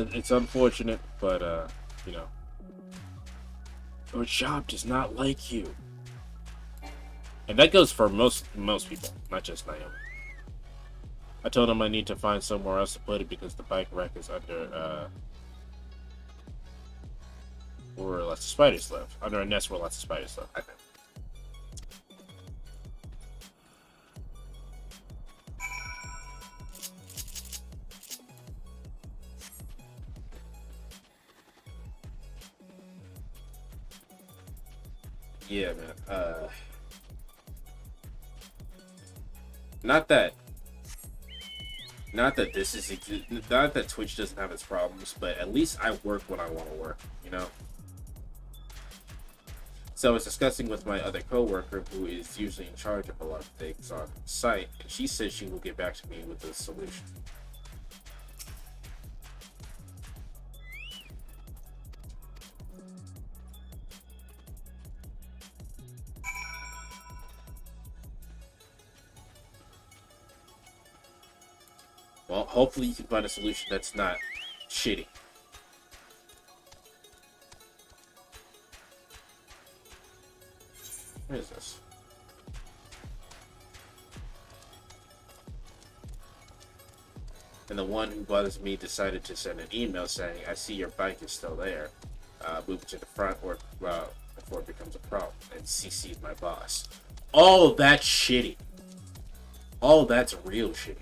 It's unfortunate, but you know, your job does not like you, and that goes for most people, not just Naomi. I told him I need to find somewhere else to put it because the bike rack is under where lots of spiders live, under a nest where lots of spiders live, I think. Yeah, man. Not that this is not that Twitch doesn't have its problems, but at least I work when I want to work, you know. So I was discussing with my other coworker, who is usually in charge of a lot of things on site, and she says she will get back to me with a solution. Well, hopefully you can find a solution that's not shitty. What is this? And the one who bothers me decided to send an email saying, I see your bike is still there. Move it to the front or before it becomes a problem. And CC'd my boss. Oh, that's shitty. Oh, that's real shitty.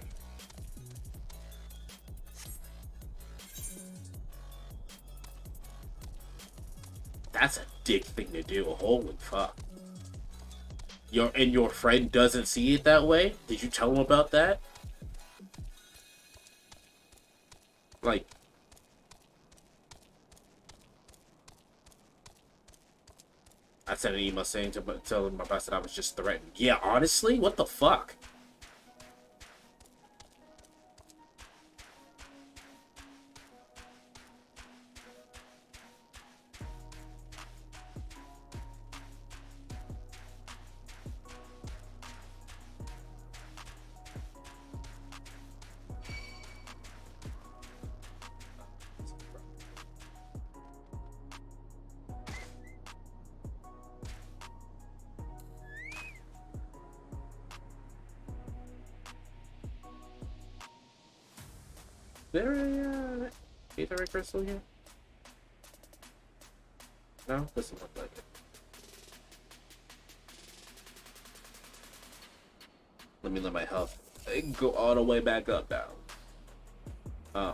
That's a dick thing to do. Holy fuck. Your friend doesn't see it that way? Did you tell him about that? Like, I sent an email saying tell him my boss that I was just threatened. Yeah, honestly, what the fuck? Is there a aetherite crystal here? No, doesn't look like it. Let me let my health go all the way back up now.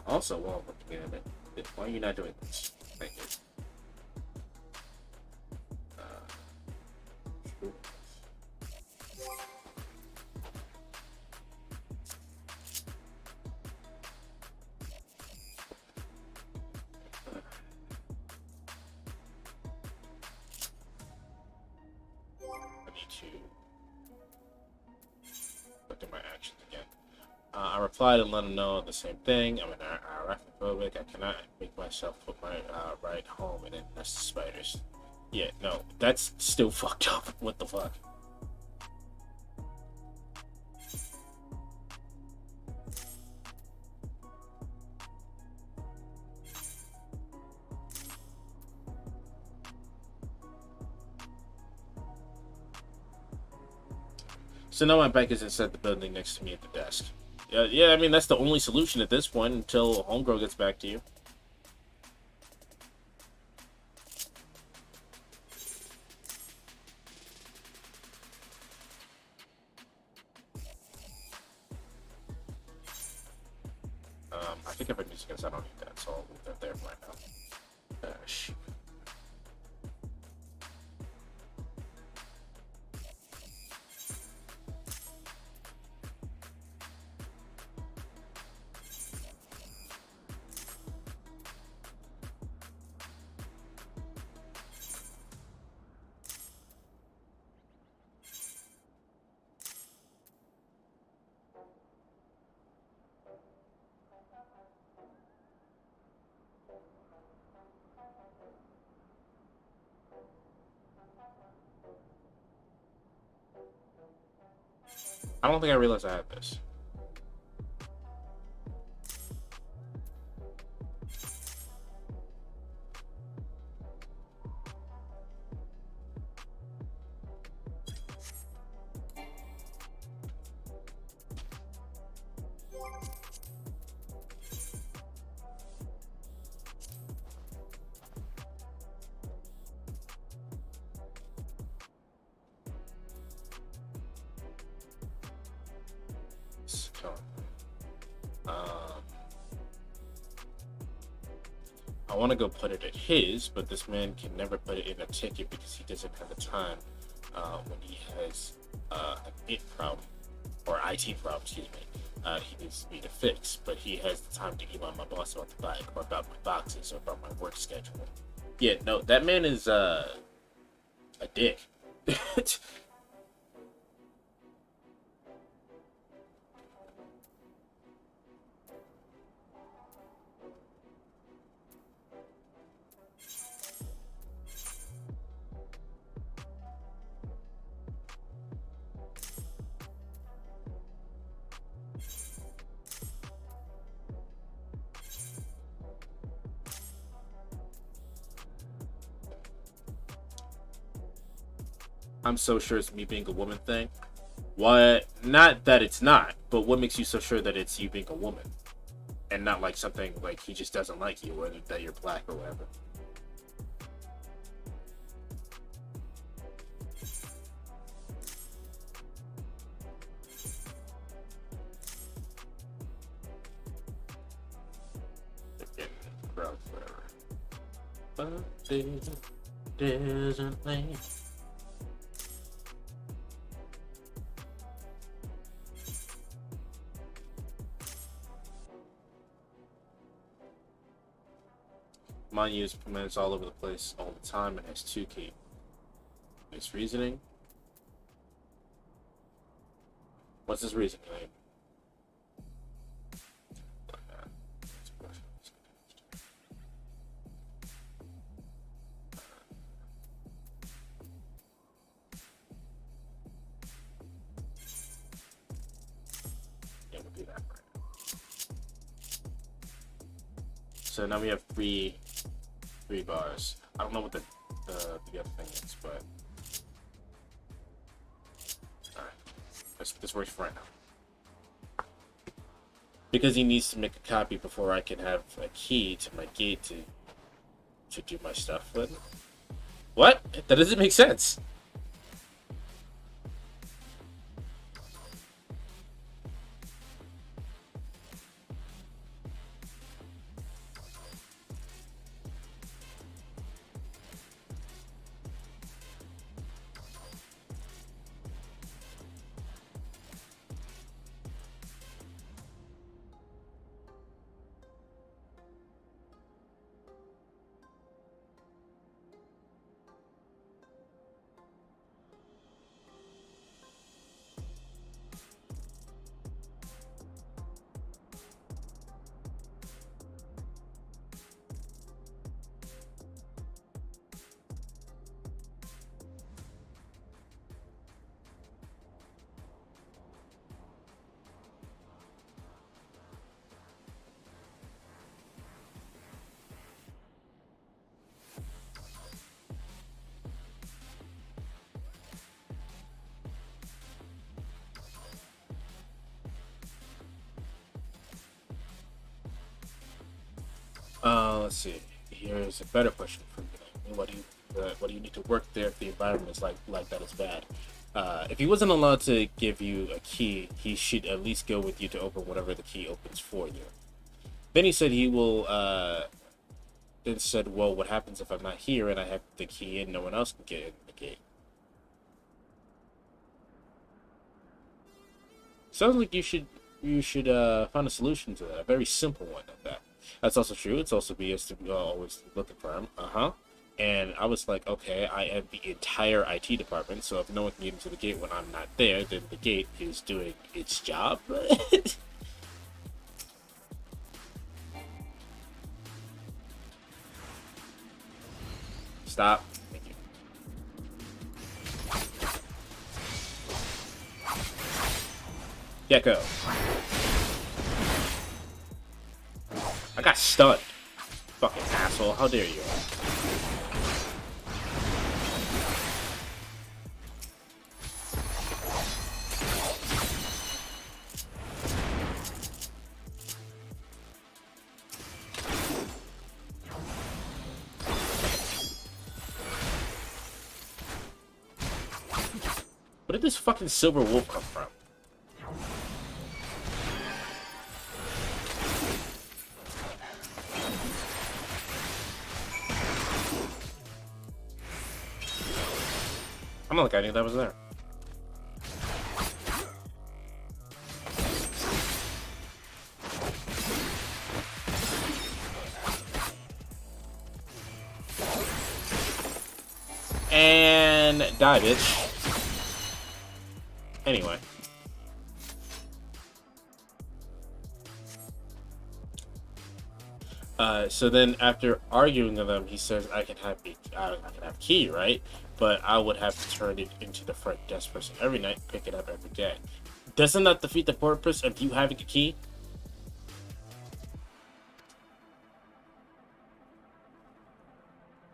Also, while I'm looking at it, why are you not doing this? Thank you. I replied and let him know the same thing. I'm an arachnophobic. I cannot make myself put my ride home and then nest of spiders. Yeah, no, that's still fucked up. What the fuck? So now my bike is inside the building next to me at the desk. Yeah, I mean, that's the only solution at this point until Homegirl gets back to you. I think if I music is, I don't need that, so I'll leave that there right now. Shoot. I don't think I realized I had this. I want to go put it at his, but this man can never put it in a ticket because he doesn't have the time when he has an IT problem, or IT problem, excuse me. He needs me to fix, but he has the time to email my boss about the bike, or about my boxes, or about my work schedule. Yeah, no, that man is a dick. I'm so sure it's me being a woman thing. What? Not that it's not, but what makes you so sure that it's you being a woman? And not like something like he just doesn't like you, or that you're black or whatever. Gross, whatever. But there's a thing. Mine uses commands all over the place all the time and has 2 keys. Nice reasoning. What's his reasoning? Yeah, we'll do that right now. So now we have three bars. I don't know what the other thing is, but alright. This works for right now. Because he needs to make a copy before I can have a key to my gate to do my stuff with. What? That doesn't make sense. Let's see. Here's a better question for you. What do you need to work there if the environment is like that is bad? If he wasn't allowed to give you a key, he should at least go with you to open whatever the key opens for you. Then he said he will. Then said, "Well, what happens if I'm not here and I have the key and no one else can get in the gate?" Sounds like you should find a solution to that. A very simple one at that. That's also true. It's also BS to be always looking for him. And I was like, okay, I am the entire IT department, so if no one can get into the gate when I'm not there, then the gate is doing its job. Stop. Thank you. Gecko. I got stunned. Fucking asshole. How dare you? Where did this fucking silver wolf come from? I'm not like I knew that was there. And die, bitch. Anyway. So then after arguing with him, he says I can have key, right? But I would have to turn it into the front desk person every night, pick it up every day. Doesn't that defeat the purpose of you having a key?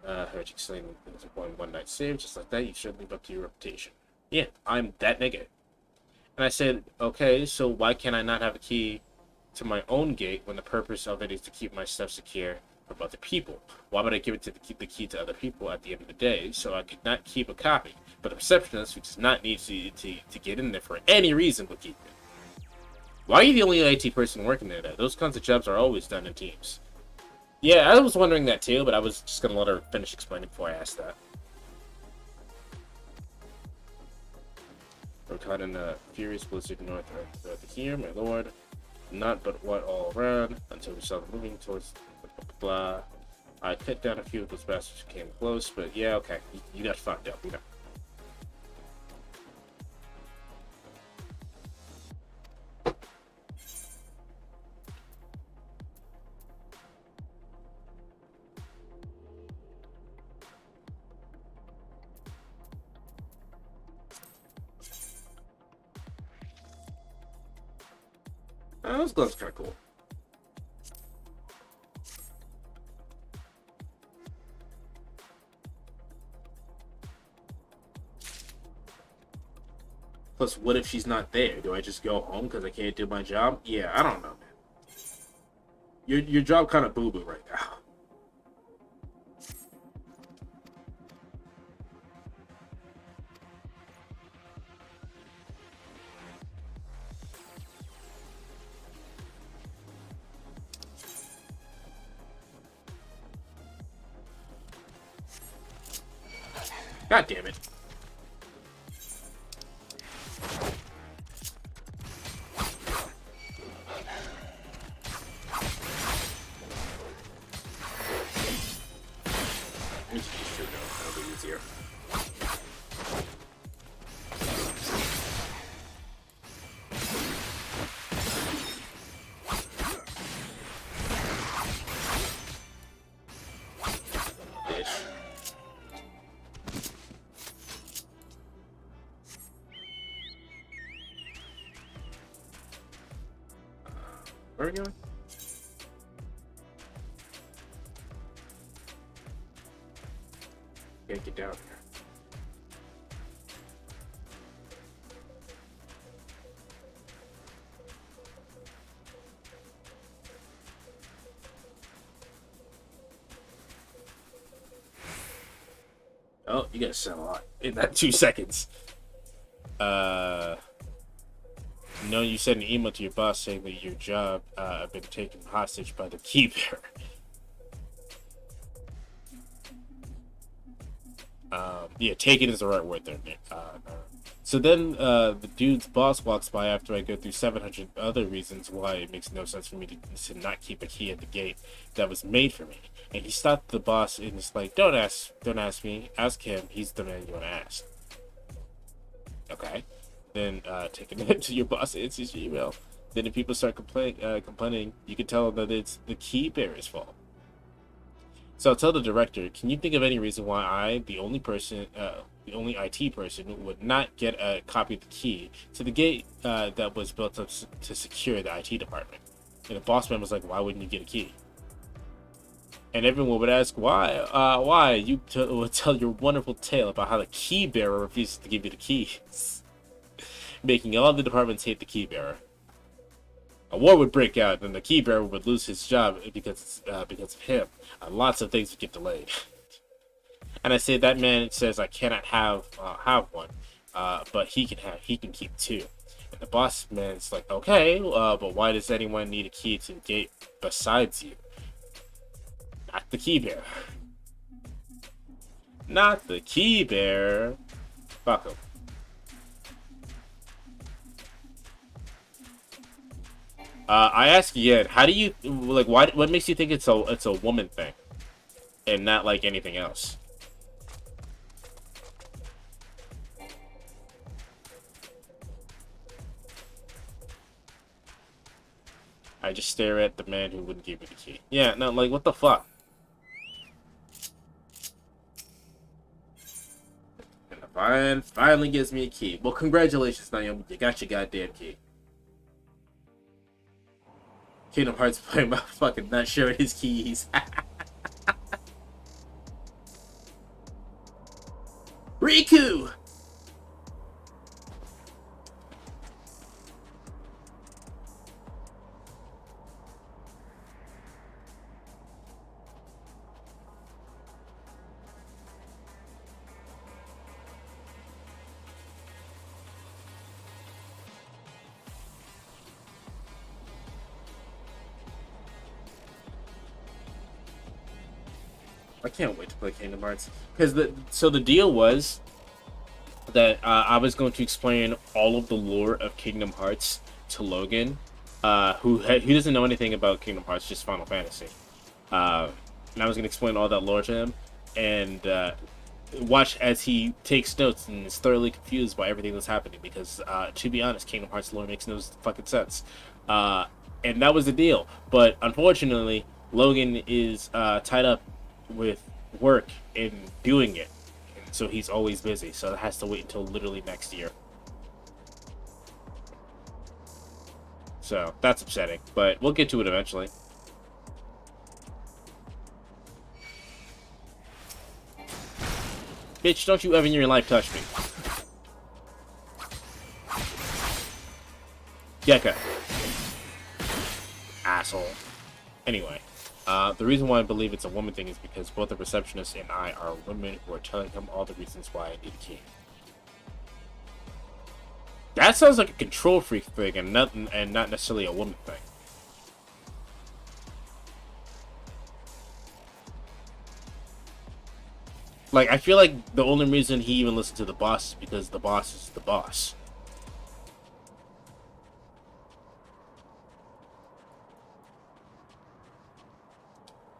Heard you saying it's a one night save, just like that, you should live up to your reputation. Yeah, I'm that nigga. And I said, okay, so why can't I not have a key to my own gate when the purpose of it is to keep my stuff secure from other people? Why would I give it to the key to other people at the end of the day so I could not keep a copy? But the receptionist, who does not need to get in there for any reason, would keep it. Why are you the only IT person working there? Those kinds of jobs are always done in teams. Yeah, I was wondering that too, but I was just gonna let her finish explaining before I asked that. We're caught in a furious blizzard north of here, my lord. Not but what all around until we saw them moving towards blah. I cut down a few of those bastards who came close, but yeah, okay, you got fucked up, you know. Those gloves are kind of cool. Plus, what if she's not there? Do I just go home because I can't do my job? Yeah, I don't know, man. Your job kind of boo-boo right now. God damn it. That'll be easier. Where are we going? Can't get down here. Oh, you gotta sell a lot in that 2 seconds. No, you sent an email to your boss saying that your job had been taken hostage by the key bearer. Yeah, taken is the right word there, Nick. So then the dude's boss walks by after I go through 700 other reasons why it makes no sense for me to not keep a key at the gate that was made for me. And he stopped the boss and he's like, don't ask me, ask him. He's the man you want to ask. Okay. Then take a minute to your boss answers your email. Then if people start complaining, you can tell them that it's the key bearer's fault. So I'll tell the director, can you think of any reason why I, the only IT person, would not get a copy of the key to the gate that was built up to secure the IT department? And the boss man was like, why wouldn't you get a key? And everyone would ask, why? Why? You would tell your wonderful tale about how the key bearer refuses to give you the keys, making all the departments hate the key bearer. A war would break out, and the key bearer would lose his job because of him. Lots of things would get delayed. And I say that man says I cannot have one. but he can keep 2. And the boss man's like, okay, but why does anyone need a key to the gate besides you? Not the key bearer. Not the key bearer. Fuck him. I ask again, how do you like? What makes you think it's a woman thing, and not like anything else? I just stare at the man who wouldn't give me the key. Yeah, no, like what the fuck? And the finally gives me a key. Well, congratulations, Naomi. You got your goddamn key. Kingdom Hearts playing about fucking not sharing his keys. Riku! I can't wait to play Kingdom Hearts. Because the deal was that I was going to explain all of the lore of Kingdom Hearts to Logan, who doesn't know anything about Kingdom Hearts, just Final Fantasy. And I was going to explain all that lore to him, and watch as he takes notes and is thoroughly confused by everything that's happening. Because to be honest, Kingdom Hearts lore makes no fucking sense. And that was the deal. But unfortunately, Logan is tied up with work and doing it. So he's always busy, so it has to wait until literally next year. So that's upsetting, but we'll get to it eventually. Bitch, don't you ever in your life touch me. Gekka. Asshole. Anyway. The reason why I believe it's a woman thing is because both the receptionist and I are women who are telling him all the reasons why I need a key. That sounds like a control freak thing and not necessarily a woman thing. Like, I feel like the only reason he even listened to the boss is because the boss is the boss.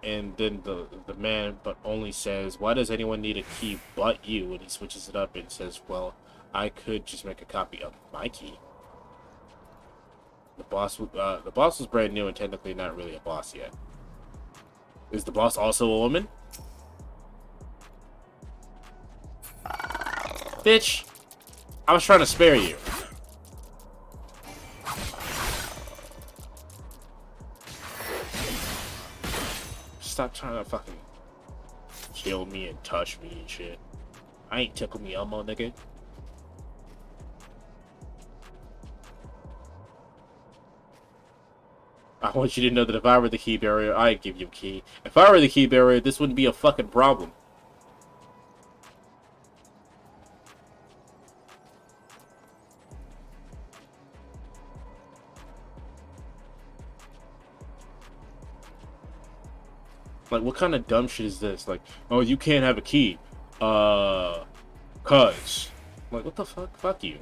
And then the man but only says, why does anyone need a key but you? And he switches it up and says, well, I could just make a copy of my key. The boss was brand new and technically not really a boss yet. Is the boss also a woman? Bitch, I was trying to spare you. Stop trying to fucking kill me and touch me and shit. I ain't tickle me Elmo, nigga. I want you to know that if I were the key bearer, I'd give you a key. If I were the key bearer, this wouldn't be a fucking problem. Like, what kind of dumb shit is this? Like, oh, you can't have a key. Cuz. Like, what the fuck? Fuck you.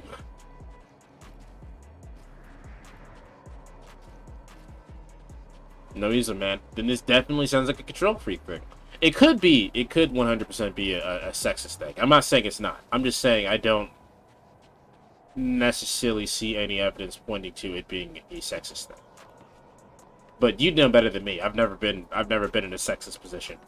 No, he's a man. Then this definitely sounds like a control freak thing. It could be. It could 100% be a sexist thing. I'm not saying it's not. I'm just saying I don't necessarily see any evidence pointing to it being a sexist thing. But you know better than me. I've never been in a sexist position.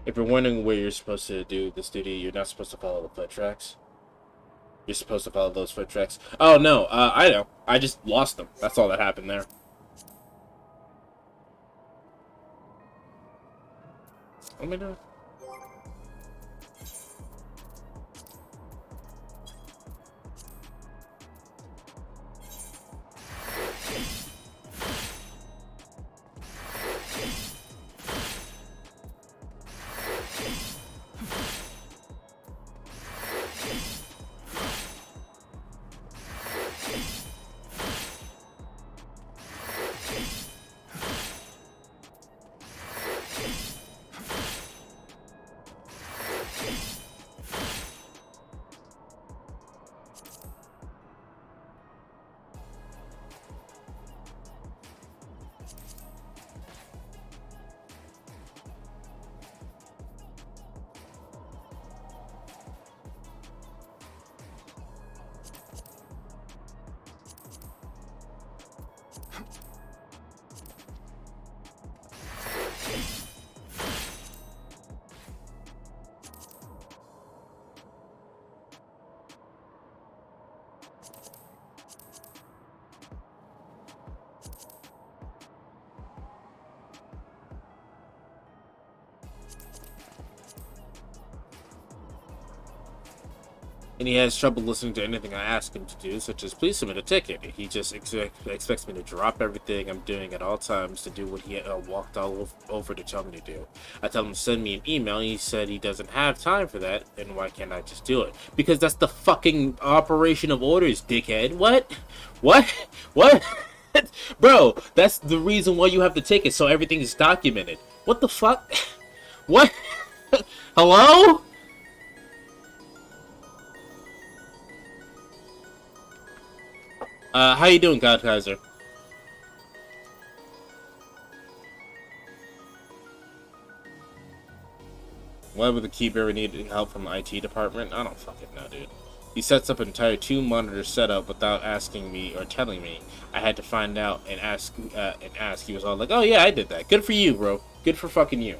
If you're wondering where you're supposed to do this duty, you're not supposed to follow the foot tracks. You're supposed to follow those foot tracks. Oh no, I know. I just lost them. That's all that happened there. Let me know. And he has trouble listening to anything I ask him to do, such as please submit a ticket. He just expects me to drop everything I'm doing at all times to do what he walked all over to tell me to do. I tell him to send me an email, and he said he doesn't have time for that, and why can't I just do it? Because that's the fucking operation of orders, dickhead. What? What? What? Bro, that's the reason why you have the ticket, so everything is documented. What the fuck? What? Hello? How you doing, God Kaiser? Why would the keybearer need help from the IT department? I don't fucking know, dude. He sets up an entire 2-monitor setup without asking me or telling me. I had to find out and ask. He was all like, "Oh yeah, I did that. Good for you, bro. Good for fucking you."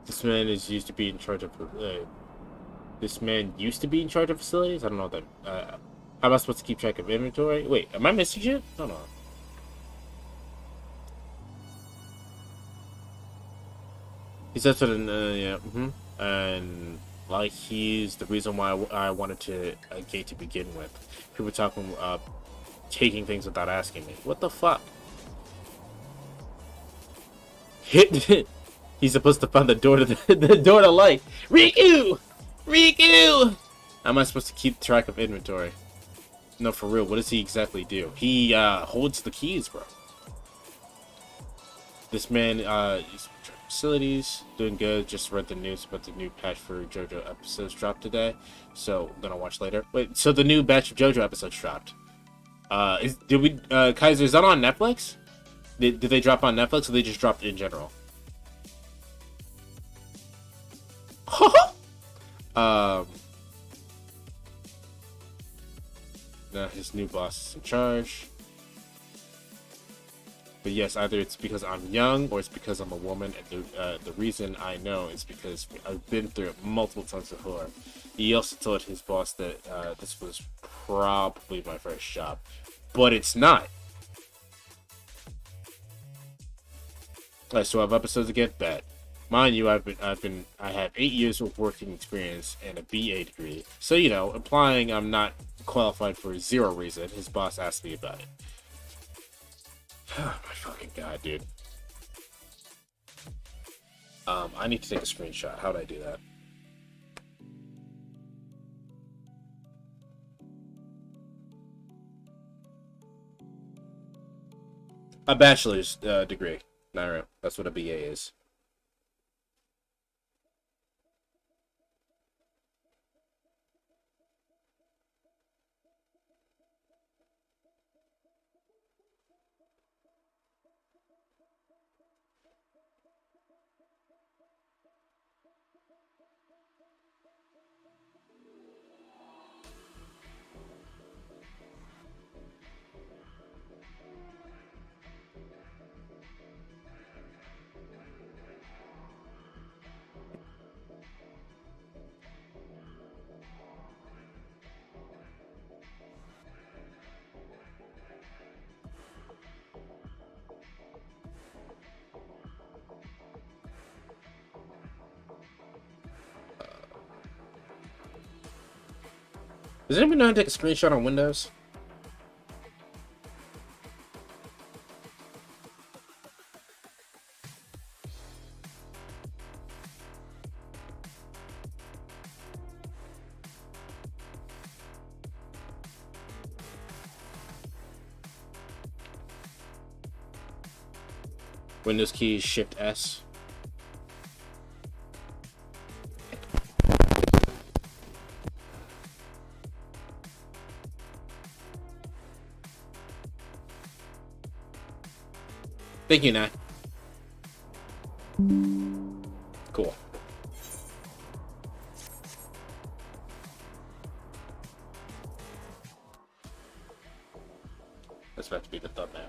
This man is used to be in charge of. This man used to be in charge of facilities. I don't know that. How am I supposed to keep track of inventory? Wait, am I missing shit? Hold on. He says that in yeah, and like he's the reason why I wanted to gate to begin with. People talking taking things without asking me. What the fuck? Hit. He's supposed to find the door to the door to light. Riku! Riku! How am I supposed to keep track of inventory? No, for real. What does he exactly do? He holds the keys, bro. This man is facilities doing good. Just read the news about the new patch for JoJo episodes dropped today, so I'm gonna watch later. Wait, so the new batch of JoJo episodes dropped. Kaiser, is that on Netflix? Did they drop on Netflix, or they just dropped in general? Now his new boss is in charge. But yes, either it's because I'm young or it's because I'm a woman. And the reason I know is because I've been through it multiple times before. He also told his boss that this was probably my first job, but it's not. I still have episodes to get bet. Mind you, I have 8 years of working experience and a BA degree. So, you know, implying I'm not qualified for 0 reason, his boss asked me about it. Oh my fucking god, dude. I need to take a screenshot. How would I do that? A bachelor's degree. Nairo. That's what a BA is. Does anybody know how to take a screenshot on Windows? Windows key Shift S. Thank you, Nat. Cool. That's about to be the thumbnail.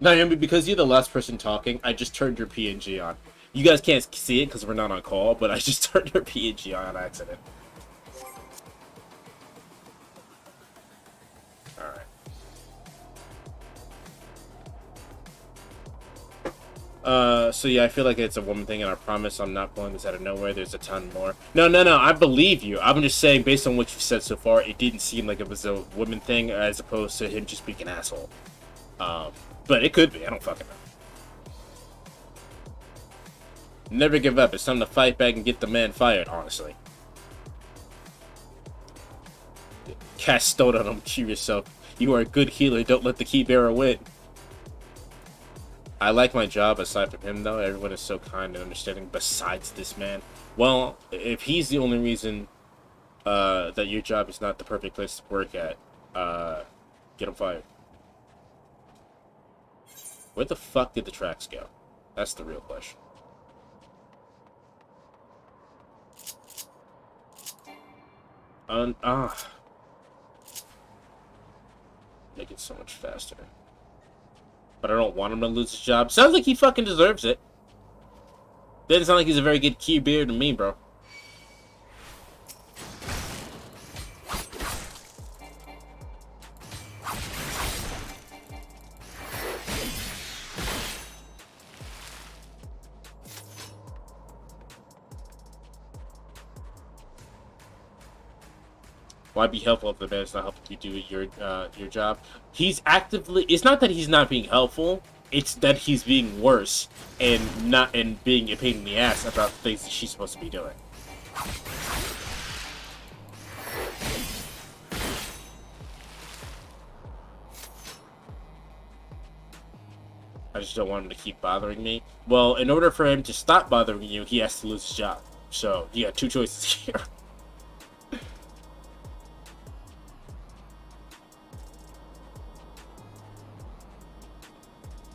Naomi, because you're the last person talking, I just turned your PNG on. You guys can't see it because we're not on call, but I just turned your PNG on accident. So yeah, I feel like it's a woman thing, and I promise I'm not pulling this out of nowhere. There's a ton more. No, I believe you. I'm just saying, based on what you've said so far, it didn't seem like it was a woman thing, as opposed to him just being an asshole. But it could be. I don't fucking know. Never give up. It's time to fight back and get the man fired, honestly. Cast stone on him, cue yourself. You are a good healer. Don't let the key bearer win. I like my job aside from him, though. Everyone is so kind and understanding besides this man. Well, if he's the only reason that your job is not the perfect place to work at, get him fired. Where the fuck did the tracks go? That's the real question. Make it so much faster. But I don't want him to lose his job. Sounds like he fucking deserves it. Doesn't sound like he's a very good key bearer to me, bro. Why be helpful if the man's not helping you do your job? He's actively. It's not that he's not being helpful. It's that he's being worse and being a pain in the ass about things that she's supposed to be doing. I just don't want him to keep bothering me. Well, in order for him to stop bothering you, he has to lose his job. So you got 2 choices here.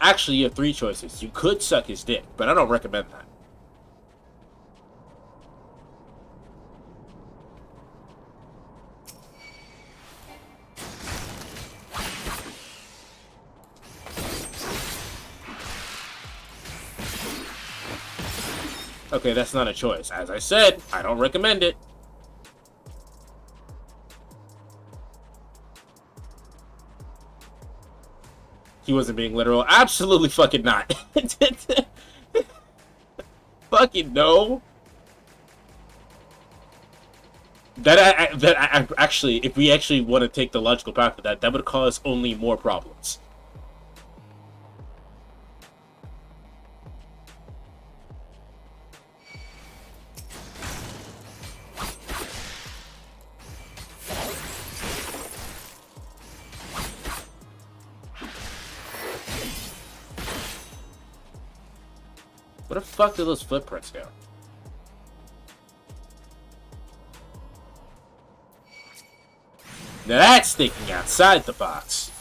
Actually, you have 3 choices. You could suck his dick, but I don't recommend that. Okay, that's not a choice. As I said, I don't recommend it. He wasn't being literal. Absolutely fucking not. Fucking no. Actually, if we actually want to take the logical path of that, that would cause only more problems. Where the fuck did those footprints go? Now that's thinking outside the box.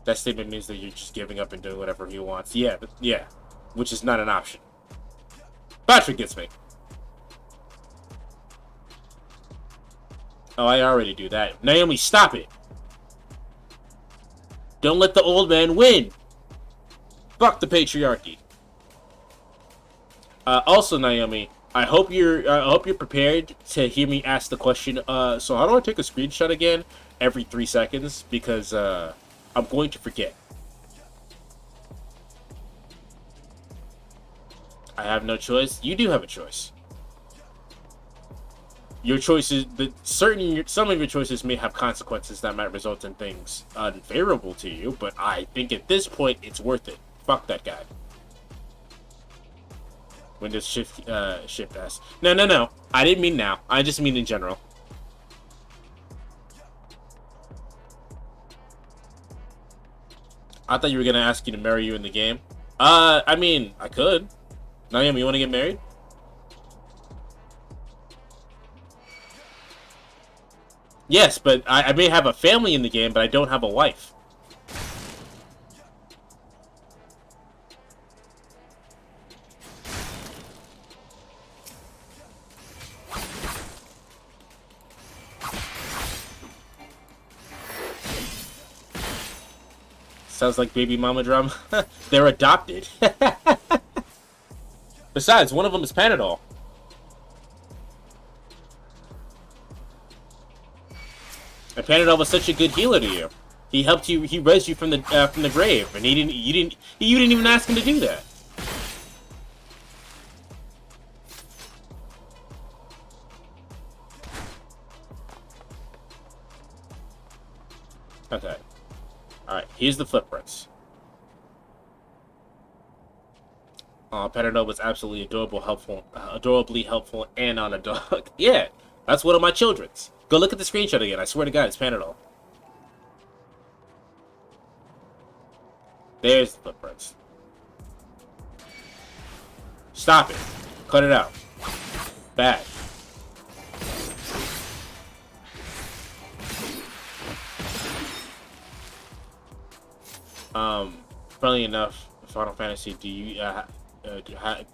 That statement means that you're just giving up and doing whatever he wants. Yeah, but yeah, which is not an option. Patrick gets me. Oh, I already do that. Naomi, stop it. Don't let the old man win. Fuck the patriarchy. Also, Naomi, I hope you're prepared to hear me ask the question. So how do I take a screenshot again every 3 seconds? Because I'm going to forget. I have no choice. You do have a choice. Your choices, some of your choices may have consequences that might result in things unfavorable to you, but I think at this point it's worth it. Fuck that guy. Windows Shift S. No. I didn't mean now. I just mean in general. I thought you were gonna ask you to marry you in the game. I mean, I could. Naomi, you want to get married? Yes, but I may have a family in the game, but I don't have a wife. Sounds like baby mama drama. They're adopted. Besides, one of them is Panadol. And Panadol was such a good healer to you. He helped you. He raised you from the grave, and you didn't even ask him to do that. Okay. All right. Here's the footprints. Panadol was absolutely adorably helpful, and on a dog. Yeah, that's one of my children's. Go look at the screenshot again. I swear to God, it's Panadol. There's the footprints. Stop it. Cut it out. Bad. Funnily enough, Final Fantasy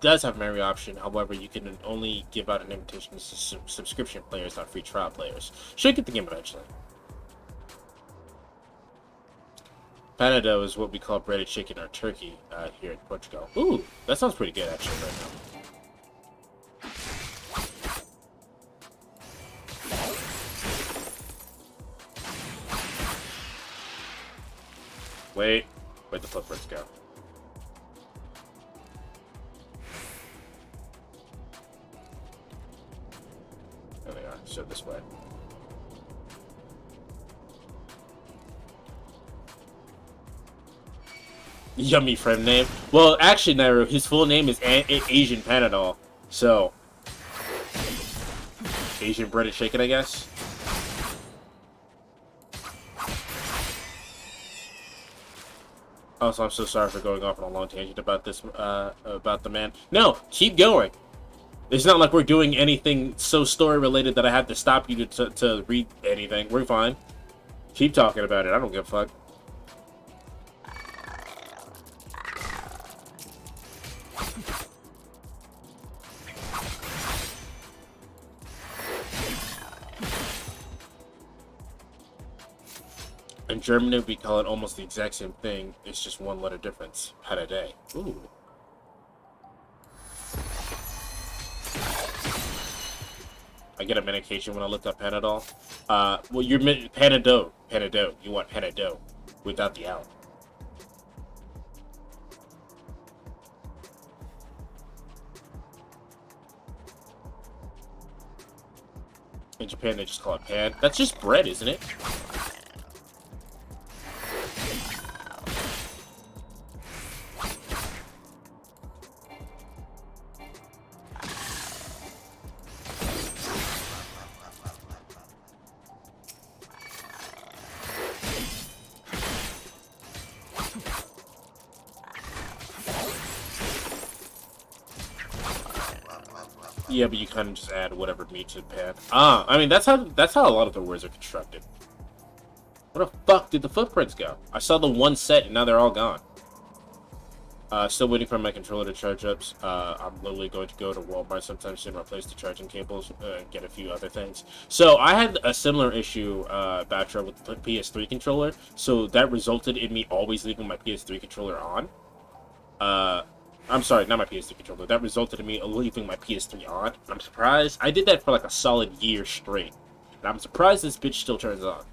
does have a memory option. However, you can only give out an invitation to subscription players, not free trial players. Should get the game eventually. Panado is what we call breaded chicken or turkey here in Portugal. Ooh, that sounds pretty good actually right now. Where'd the footprints go? There they are. So this way. Yummy friend name. Well, actually, Nairo, his full name is Asian Panadol. So, Asian breaded chicken, I guess. Also, I'm so sorry for going off on a long tangent about this, about the man. No, keep going. It's not like we're doing anything so story related that I have to stop you to read anything. We're fine. Keep talking about it. I don't give a fuck. In Germany, we call it almost the exact same thing. It's just one letter difference. Had a day. Ooh. I get a medication when I looked up Panadol. Well, you're Panado. Panado. You want Panado without the L. In Japan, they just call it pan. That's just bread, isn't it? Yeah, but you kind of just add whatever meat to the pan. I mean that's how a lot of the words are constructed. Where the fuck did the footprints go? I saw the one set and now they're all gone. Still waiting for my controller to charge up. I'm literally going to go to Walmart sometime soon, replace the charging cables, and get a few other things. So I had a similar issue, Batra, with the PS3 controller. So that resulted in me always leaving my PS3 controller on. I'm sorry, not my PS3 controller. That resulted in me leaving my PS3 on. I'm surprised. I did that for like a solid year straight. And I'm surprised this bitch still turns on.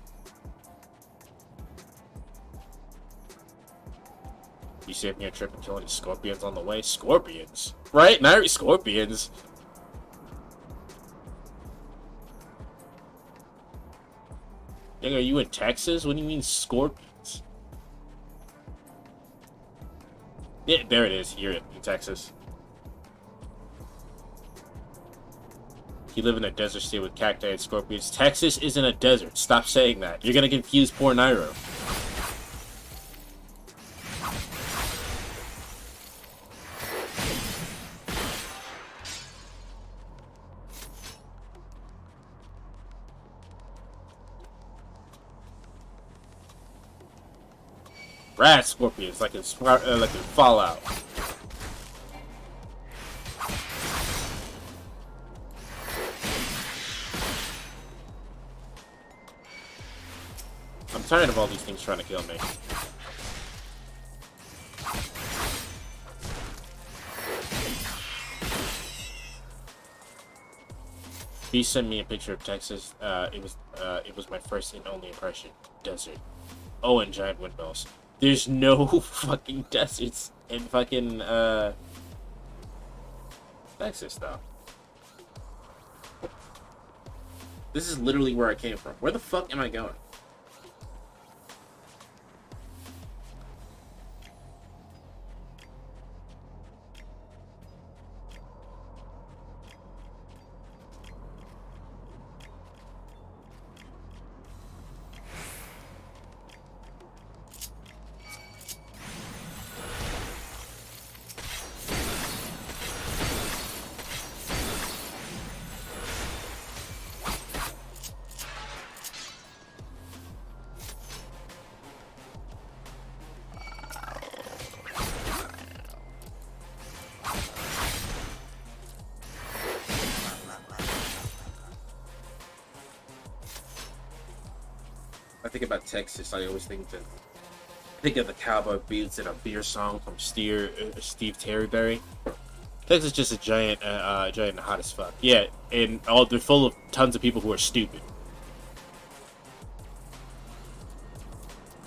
You saved me a trip and kill any scorpions on the way? Scorpions? Right? Not scorpions. Nigga, are you in Texas? What do you mean scorpions? Yeah, there it is. Here in Texas. You live in a desert state with cacti and scorpions. Texas isn't a desert. Stop saying that. You're gonna confuse poor Nairo. Rat scorpions, like in Fallout. I'm tired of all these things trying to kill me. He sent me a picture of Texas. It was my first and only impression. Desert. Oh, and giant windmills. There's no fucking deserts in fucking Texas though. This is literally where I came from. Where the fuck am I going? I think about Texas, I always think of the cowboy beats and a beer song from Steve Terryberry. Texas is just a giant hot as fuck. Yeah, and they're full of tons of people who are stupid.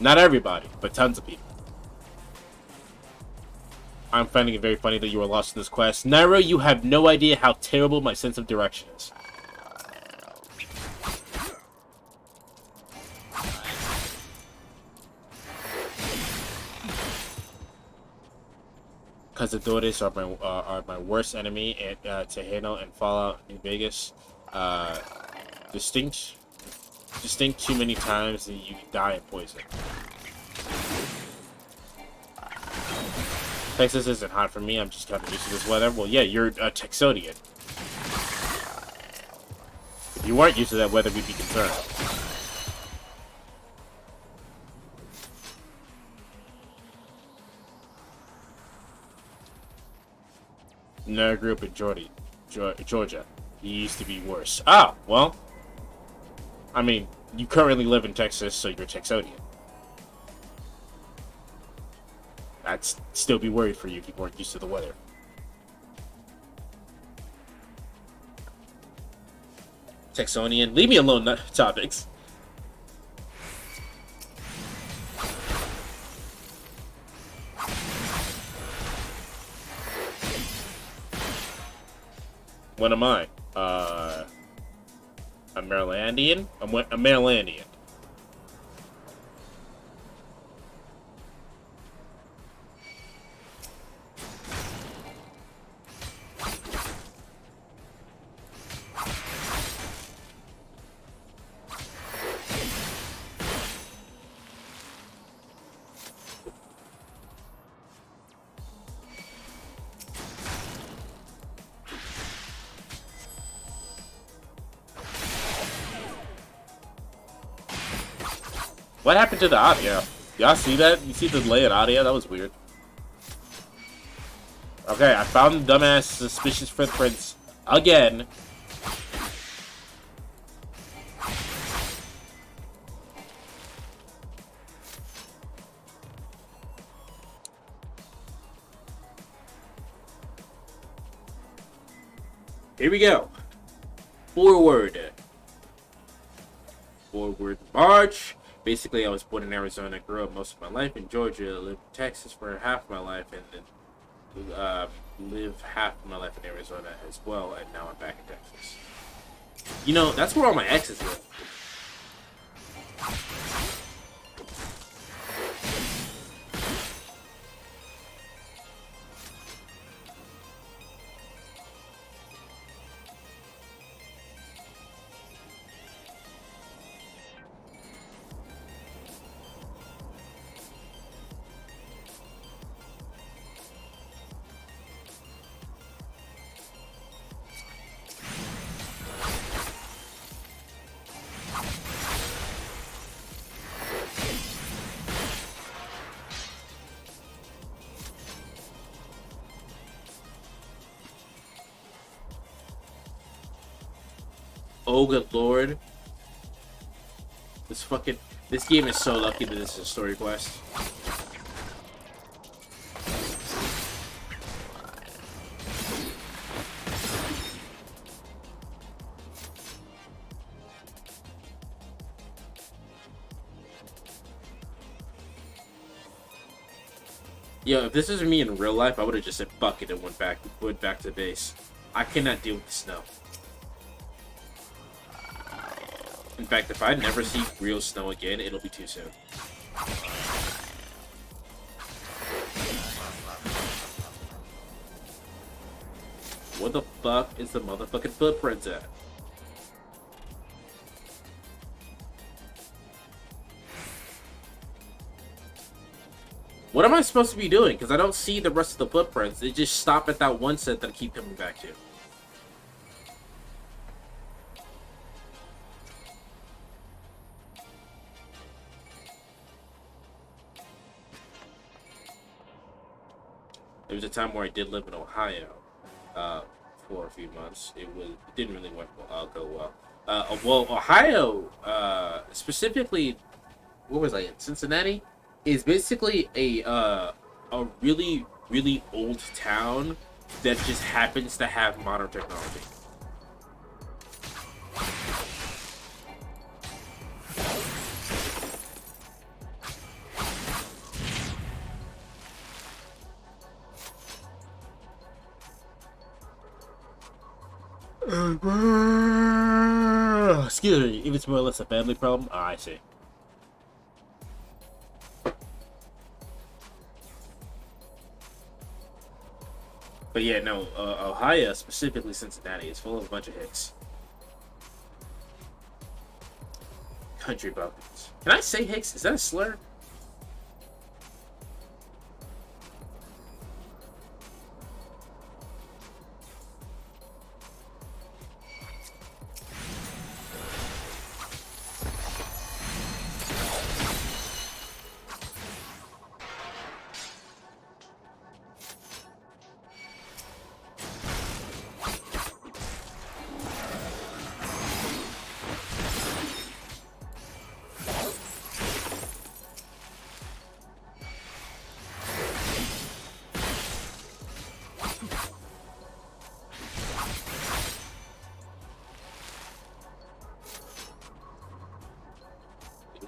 Not everybody, but tons of people. I'm finding it very funny that you were lost in this quest. Nairo, you have no idea how terrible my sense of direction is. Cazadores are my worst enemy at Tejano and Fallout New Vegas. Distinct too many times that you die of poison. Texas isn't hot for me. I'm just kind of used to this weather. Well, yeah, you're a Texodian. If you weren't used to that weather, we'd be concerned. No, I grew up in Georgia. He used to be worse. Ah, well. I mean, you currently live in Texas, so you're Texodian. I'd still be worried for you if you weren't used to the weather. Texonian, leave me alone, topics. What am I? A Marylandian? I'm a Marylandian. What happened to the audio? Y'all see that? You see the delay in audio? That was weird. Okay, I found the dumbass suspicious footprints again. Here we go. Forward march. Basically, I was born in Arizona, grew up most of my life in Georgia, lived in Texas for half my life, and then live half of my life in Arizona as well, and now I'm back in Texas. You know, that's where all my exes live. Oh good lord. This game is so lucky that this is a story quest. Yo, if this was me in real life, I would have just said fuck it and went back to base. I cannot deal with the snow. In fact, if I never see real snow again, it'll be too soon. Where the fuck is the motherfucking footprints at? What am I supposed to be doing? Because I don't see the rest of the footprints. They just stop at that one set that I keep coming back to. There was a time where I did live in Ohio for a few months. It didn't really go well. Well, Ohio, specifically, where was I in? Cincinnati, is basically a really, really old town that just happens to have modern technology. Excuse me, if it's more or less a family problem, I see. But yeah, no, Ohio, specifically Cincinnati, is full of a bunch of hicks. Country bumpkins. Can I say hicks? Is that a slur?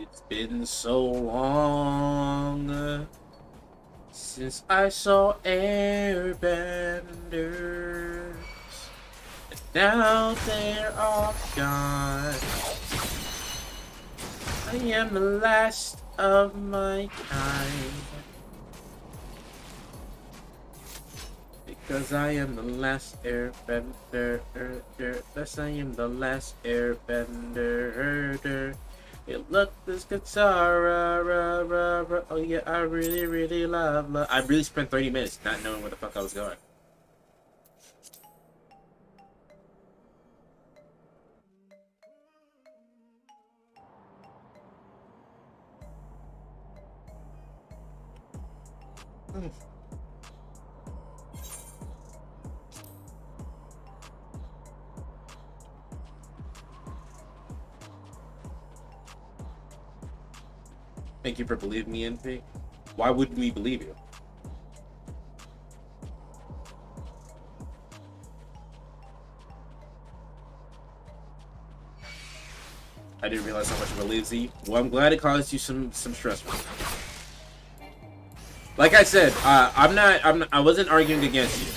It's been so long since I saw airbenders. Now they're all gone. I am the last of my kind. Because I am the last airbender. Yes, I am the last airbender. You look this guitar. Oh yeah, I really love. I really spent 30 minutes not knowing where the fuck I was going. Thank you for believing me, NP. Why wouldn't we believe you? I didn't realize how much it relieves you. Well, I'm glad it caused you some stress. Like I said, I wasn't arguing against you.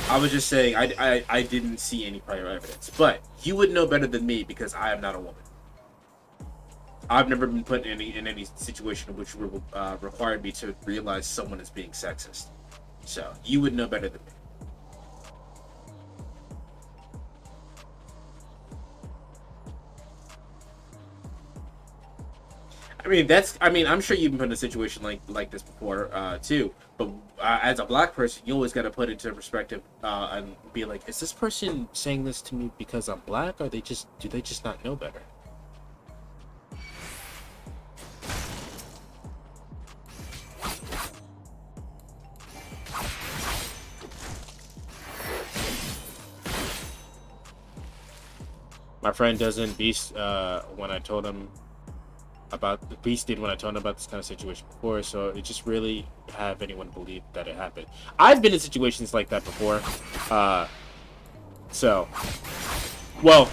I was just saying I didn't see any prior evidence. But you would know better than me because I am not a woman. I've never been put in any situation which required me to realize someone is being sexist. So you would know better than me. I mean, I'm sure you've been put in a situation like this before, too. But as a black person, you always got to put it into perspective and be like, is this person saying this to me because I'm black, or do they just not know better? My friend doesn't beast when I told him about the beast did when I told him about this kind of situation before, so it just really have anyone believe that it happened. I've been in situations like that before, well,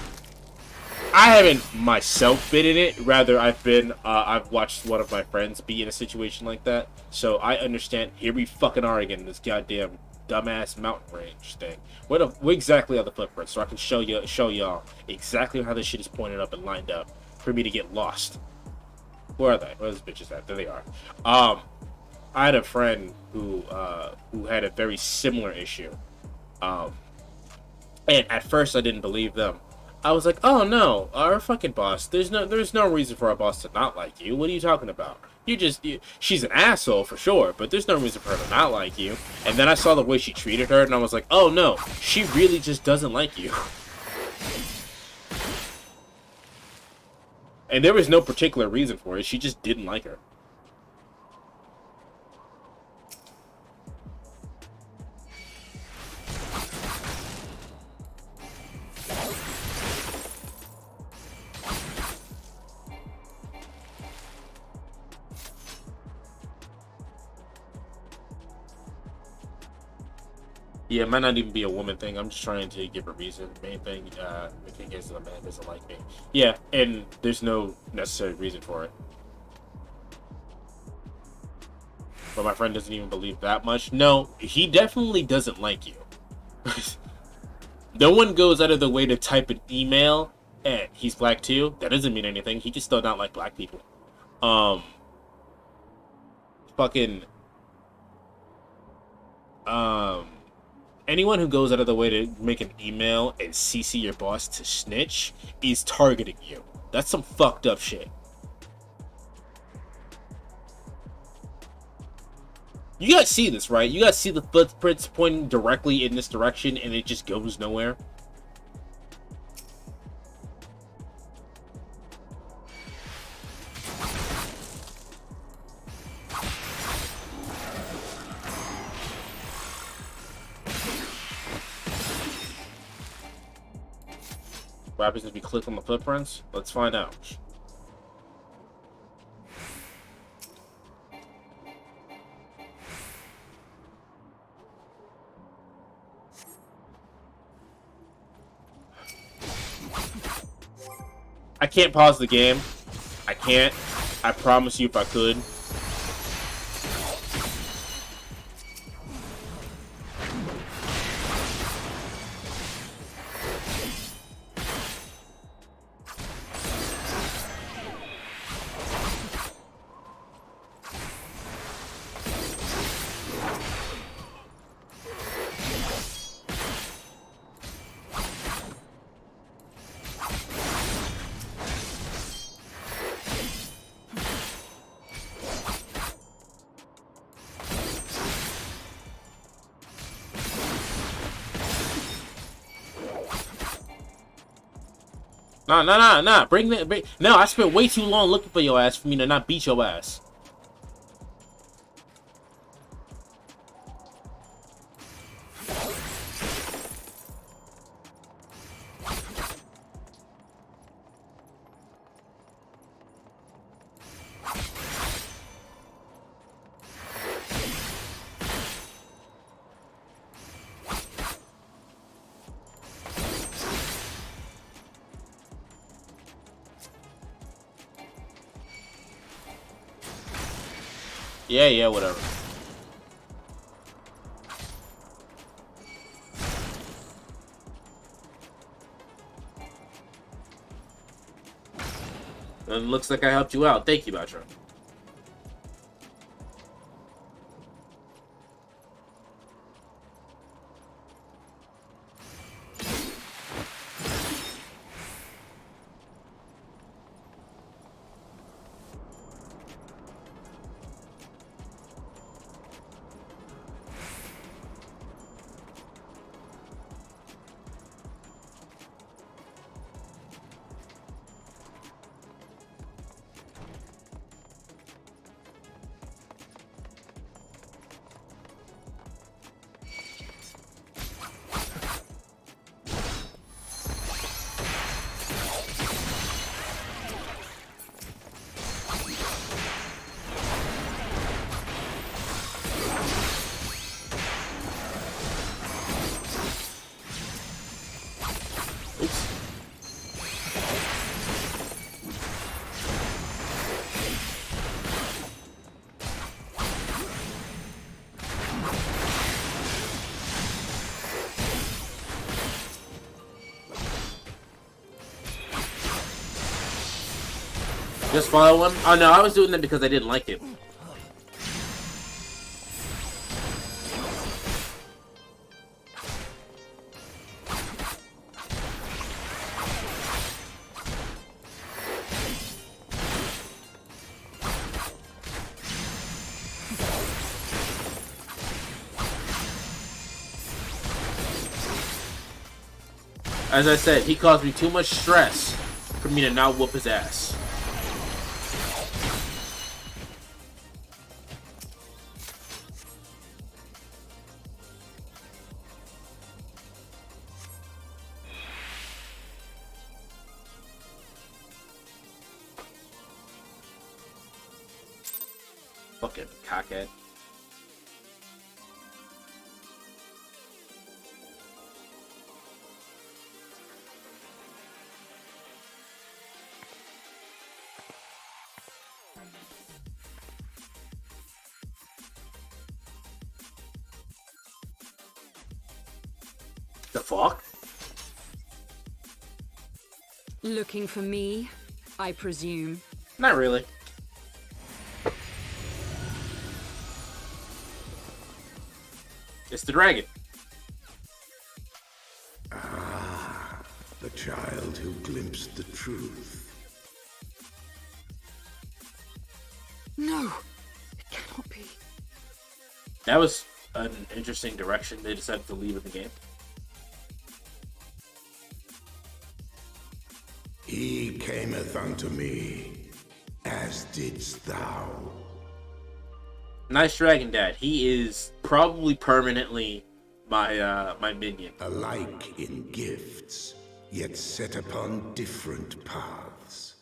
I haven't myself been in it. Rather, I've watched one of my friends be in a situation like that, so I understand. Here we fucking are again, this goddamn dumbass mountain range thing. What exactly are the footprints, so I can show y'all exactly how this shit is pointed up and lined up for me to get lost. Where are they? Where's these bitches at? There they are. I had a friend who had a very similar issue, and at first I didn't believe them. I was like, oh no, our fucking boss. There's no reason for our boss to not like you. What are you talking about? She's an asshole for sure, but there's no reason for her to not like you. And then I saw the way she treated her, and I was like, oh no, she really just doesn't like you. And there was no particular reason for it. She just didn't like her. Yeah, it might not even be a woman thing. I'm just trying to give a reason. Main thing, the thing is, the man doesn't like me. Yeah, and there's no necessary reason for it. But my friend doesn't even believe that much. No, he definitely doesn't like you. No one goes out of the way to type an email, and he's black too. That doesn't mean anything. He just does not like black people. Anyone who goes out of the way to make an email and CC your boss to snitch is targeting you. That's some fucked up shit. You guys see this, right? You guys see the footprints pointing directly in this direction and it just goes nowhere? What happens if we click on the footprints? Let's find out. I can't pause the game. I can't. I promise you if I could. Nah. Bring. No, I spent way too long looking for your ass for me to not beat your ass. Yeah, whatever. And looks like I helped you out. Thank you, Batra. Just follow him? Oh no, I was doing that because I didn't like it. As I said, he caused me too much stress for me to not whoop his ass. Fucking cockhead. The fuck? Looking for me, I presume. Not really. It's the dragon. Ah, the child who glimpsed the truth. No, it cannot be. That was an interesting direction they decided to leave in the game. He cameth unto me, as didst thou. Nice dragon, Dad. He is probably permanently my my minion. Alike in gifts, yet set upon different paths.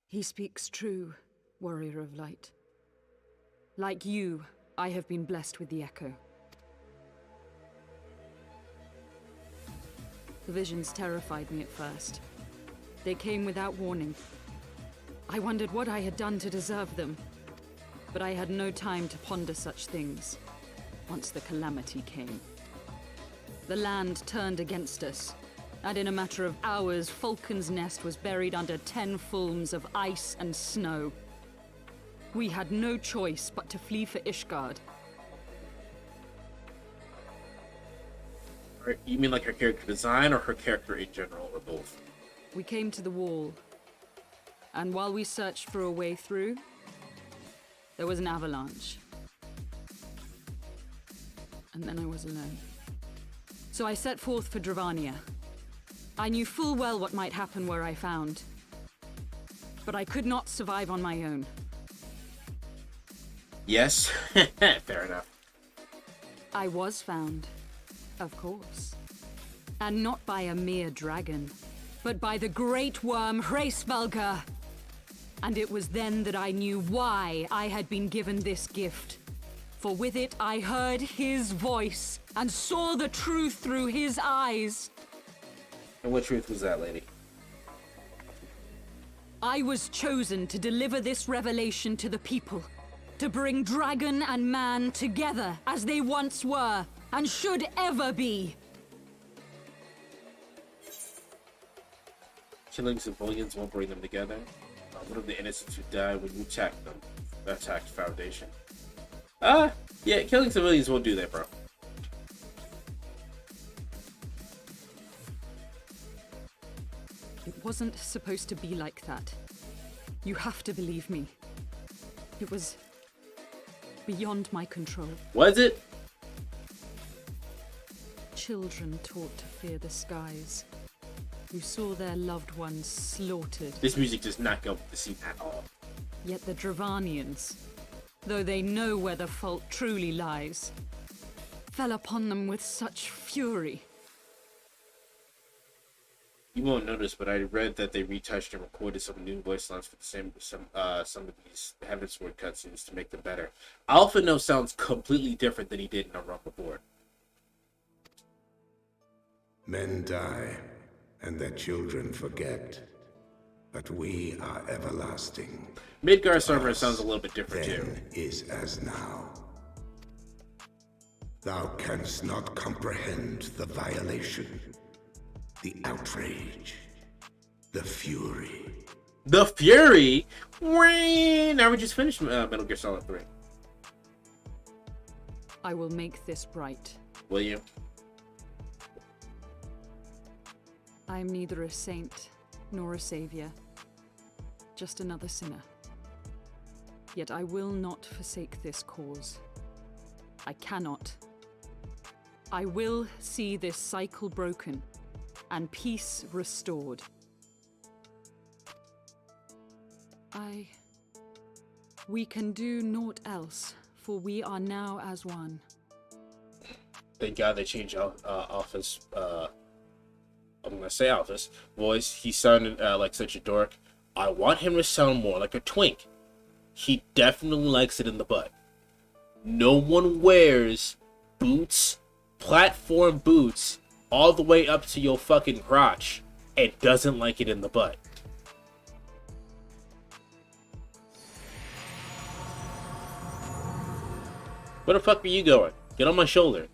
He speaks true, warrior of light. Like you, I have been blessed with the echo. The visions terrified me at first. They came without warning. I wondered what I had done to deserve them. But I had no time to ponder such things once the calamity came. The land turned against us, and in a matter of hours, Falcon's Nest was buried under 10 fulms of ice and snow. We had no choice but to flee for Ishgard. You mean like her character design or her character in general, or both? We came to the wall, and while we searched for a way through, there was an avalanche. And then I was alone. So I set forth for Dravania. I knew full well what might happen where I found, but I could not survive on my own. Yes, fair enough. I was found, of course. And not by a mere dragon, but by the great worm Hraesvelgr. And it was then that I knew why I had been given this gift. For with it I heard his voice and saw the truth through his eyes. And what truth was that, lady? I was chosen to deliver this revelation to the people. To bring dragon and man together as they once were and should ever be. Killing civilians won't bring them together. What of the innocents who died when you attacked them? Attacked Foundation. Yeah, killing civilians won't do that, bro. It wasn't supposed to be like that. You have to believe me. It was beyond my control. Was it? Children taught to fear the skies, who saw their loved ones slaughtered. This music does not go with the scene at all. Yet the Dravanians, though they know where the fault truly lies, fell upon them with such fury. You won't notice, but I read that they retouched and recorded some new voice lines for some of these Heavensward cutscenes to make them better. Alpha No sounds completely different than he did in a run before. Men die, and their children forget. But we are everlasting. Midgar's armor sounds a little bit different too. Then is as now. Thou canst not comprehend the violation, the outrage, the fury. The Fury? Now we just finished Metal Gear Solid 3. I will make this right. Will you? I am neither a saint nor a savior, just another sinner. Yet I will not forsake this cause. I cannot. I will see this cycle broken and peace restored. We can do naught else, for we are now as one. Thank God they changed Alpha's, I'm gonna say Alpha's voice. He sounded like such a dork. I want him to sound more like a twink. He definitely likes it in the butt. No one wears boots, platform boots, all the way up to your fucking crotch and doesn't like it in the butt. Where the fuck are you going? Get on my shoulder.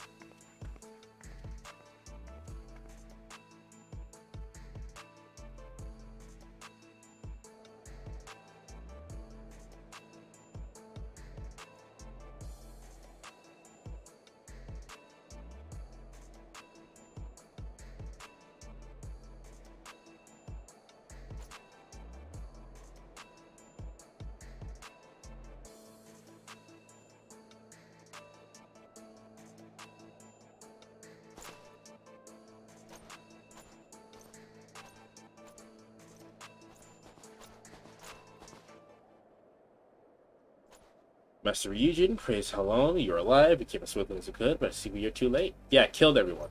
Master Ryujin, praise how long you're alive, became as swiftly as you could, but I see you're too late. Yeah, killed everyone.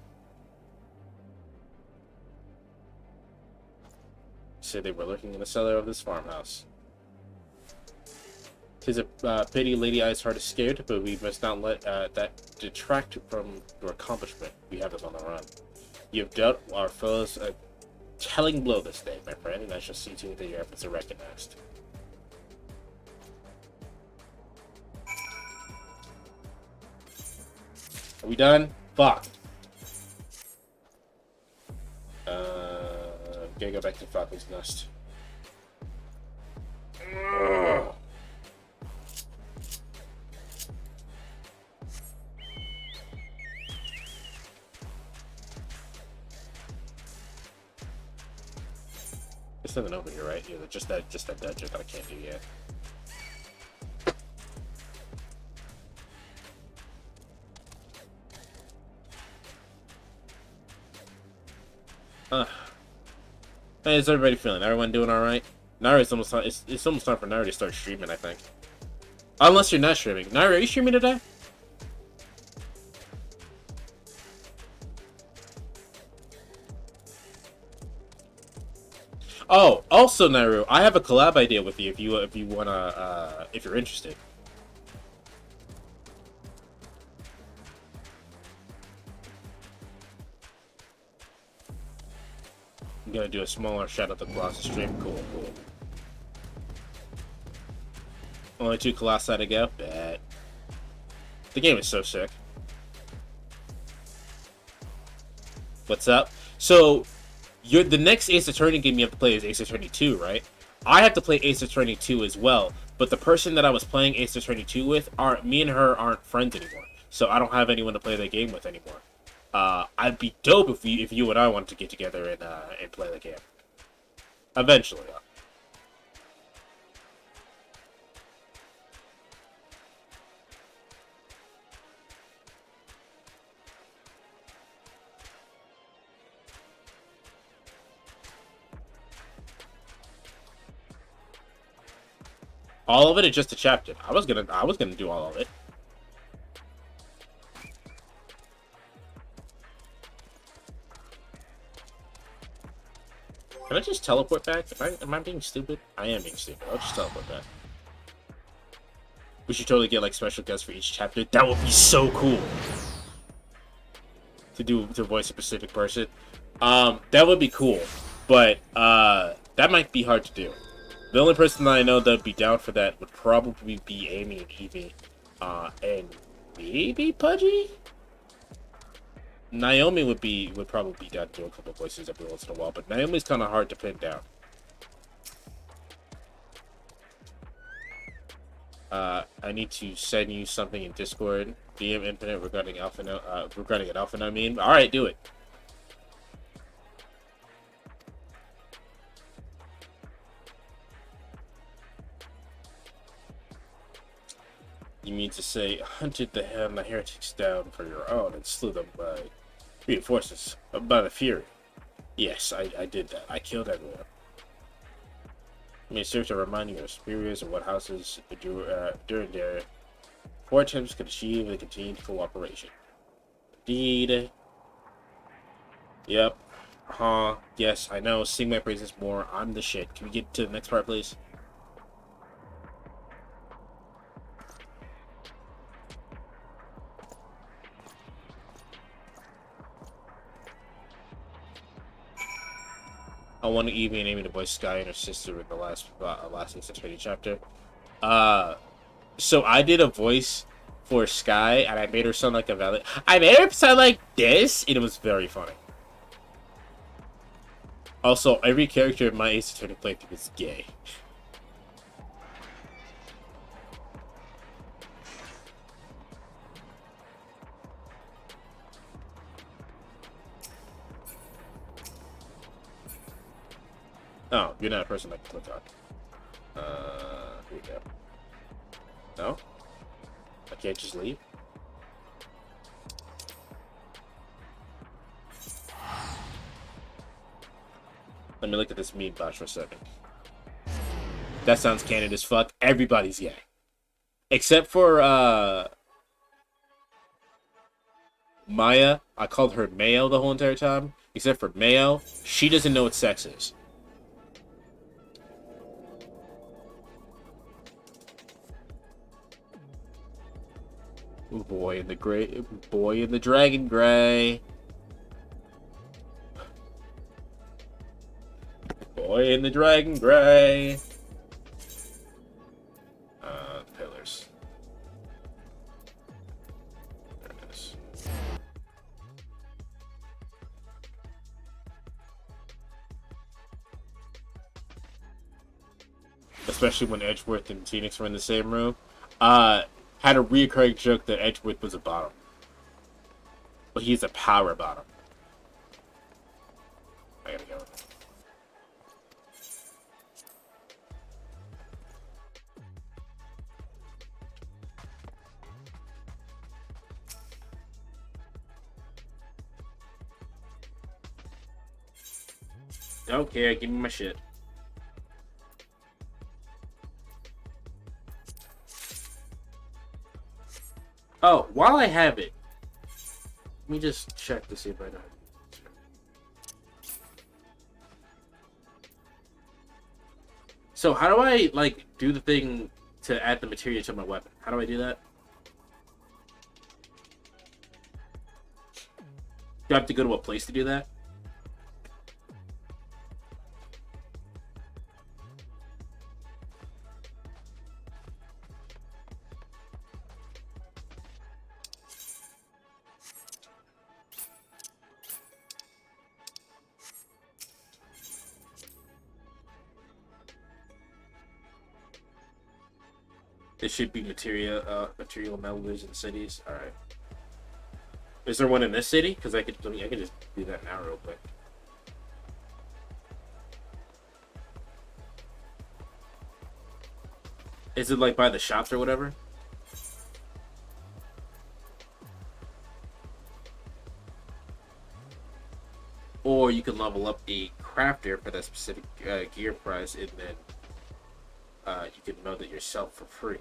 Say they were lurking in the cellar of this farmhouse. 'Tis a pity Lady Iceheart is scared, but we must not let that detract from your accomplishment. We have them on the run. You have dealt our foes a telling blow this day, my friend, and I shall see to it that your efforts are recognized. Are we done? Fuck. Gotta go back to Falcon's Nest. Ugh. There's nothing over here, right? Yeah, just that dungeon that I can't do yet. Hey, how's everybody feeling? Everyone doing all right? Naira, it's almost time. It's almost time for Naira to start streaming, I think. Unless you're not streaming. Naira, are you streaming today? Oh, also, Naira, I have a collab idea with you if you wanna if you're interested. I'm gonna do a smaller shout out to across the stream. Cool. Only 2 colossi to go. Bet. The game is so sick. What's up? So, the next Ace Attorney game you have to play is Ace Attorney 2, right? I have to play Ace Attorney 2 as well, but the person that I was playing Ace Attorney 2 with, me and her aren't friends anymore, so I don't have anyone to play the game with anymore. I'd be dope if you and I wanted to get together and play the game. Eventually. All of it or just a chapter? I was gonna do all of it. Can I just teleport back? Am I being stupid? I am being stupid. I'll just teleport back. We should totally get like special guests for each chapter. That would be so cool. To voice a specific person. That would be cool. But that might be hard to do. The only person that I know that would be down for that would probably be Amy and Evie. And maybe Pudgy? Naomi would probably be down to do a couple voices every once in a while, but Naomi's kind of hard to pin down. I need to send you something in Discord, DM Infinite regarding regarding an alpha. I mean, all right, do it. You mean to say, hunted the heretics down for your own and slew them by reinforcements, by the Fury? Yes, I did that. I killed everyone. I may serve to remind you of superiors and what houses during their 4 attempts could achieve the continued cooperation. Indeed. Yep. Yes, I know. Sing my praises more. I'm the shit. Can we get to the next part, please? I want Evie and Amy to voice Sky and her sister in the last Ace Attorney chapter. So I did a voice for Sky, and I made her sound like a valid. I made her sound like this, and it was very funny. Also, every character in my Ace Attorney playthrough is gay. Oh, you're not a person that can click on. Here we go. No? I can't just leave? Let me look at this meme bot for a second. That sounds canon as fuck. Everybody's gay. Except for, Maya. I called her Mayo the whole entire time. Except for Mayo. She doesn't know what sex is. Boy in the dragon gray. Boy in the dragon gray. Pillars. There it is. Especially when Edgeworth and Phoenix were in the same room. Had a reoccurring joke that Edgeworth was a bottom. But he's a power bottom. I gotta go. Okay, give me my shit. Oh, while I have it, let me just check to see if I know. So how do I, like, do the thing to add the materia to my weapon? How do I do that? Do I have to go to a place to do that? There should be material melodies in cities. All right. Is there one in this city? Because I could just do that now real quick. Is it like by the shops or whatever? Or you can level up a crafter for that specific gear price, and then you can meld it yourself for free.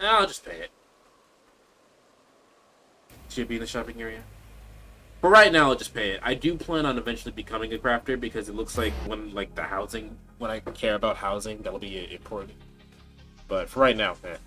I'll just pay it. Should be in the shopping area. But right now, I'll just pay it. I do plan on eventually becoming a crafter because it looks like when I care about housing, that'll be important. But for right now, man.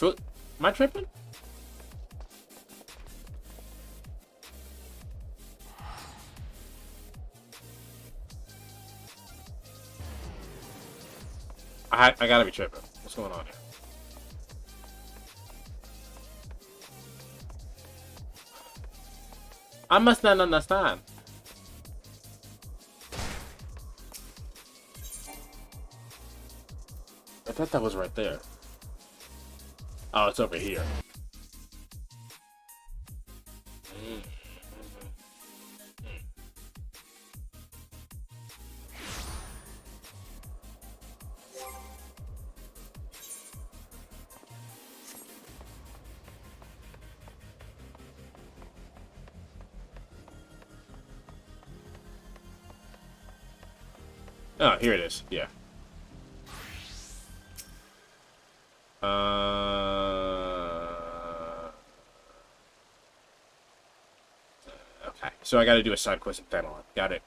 Am I tripping? I gotta be tripping. What's going on here? I must not understand. I thought that was right there. Oh, it's over here. Oh, here it is. Yeah. Okay. So I got to do a side quest in Fenelon. Got it.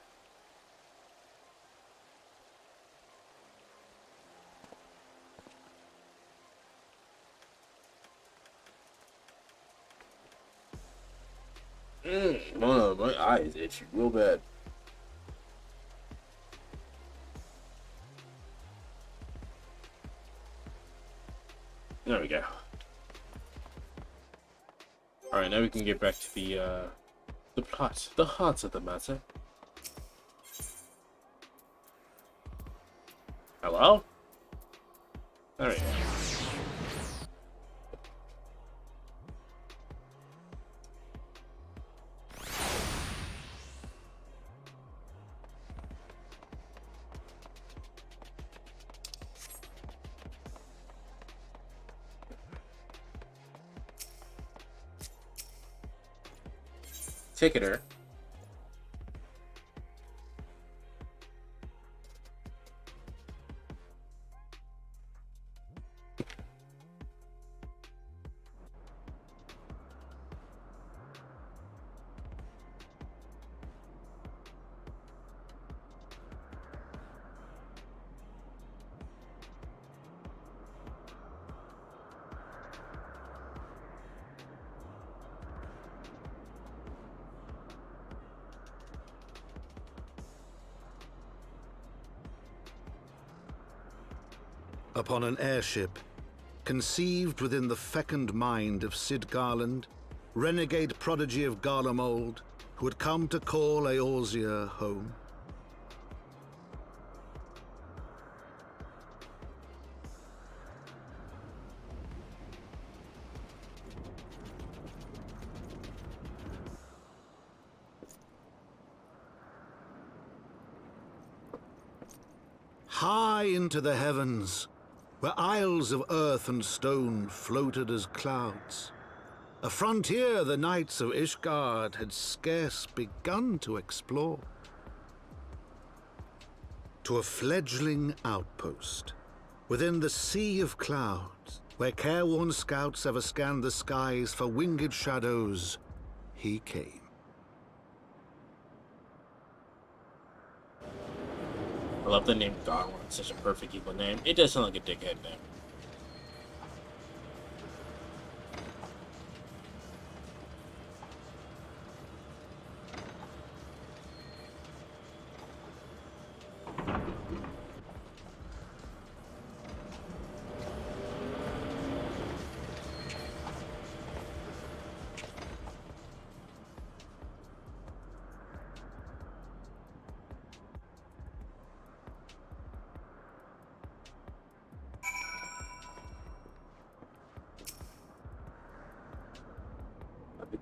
My eyes itchy real bad. There we go. All right, now we can get back to the plot, the heart of the matter. Hello? There we go. ticketer. Upon an airship, conceived within the fecund mind of Sid Garland, renegade prodigy of Garlemald, who had come to call Eorzea home. High into the heavens, where isles of earth and stone floated as clouds, a frontier the knights of Ishgard had scarce begun to explore. To a fledgling outpost, within the sea of clouds, where careworn scouts ever scanned the skies for winged shadows, he came. I love the name Godwin. It's such a perfect evil name. It does sound like a dickhead name.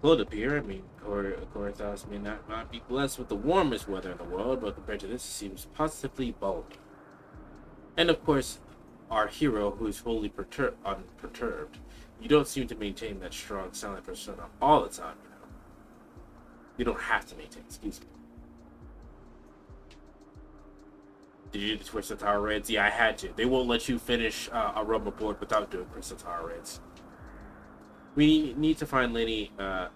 Cold up here. I mean, Corythos may not be blessed with the warmest weather in the world, but compared to this, it seems positively balmy. And of course, our hero, who is wholly unperturbed. You don't seem to maintain that strong, silent persona all the time, you know. You don't have to maintain, excuse me. Did you do the Twist of Tower raids? Yeah, I had to. They won't let you finish a rumble board without doing Twist of Tower raids. We need to find Lady, her.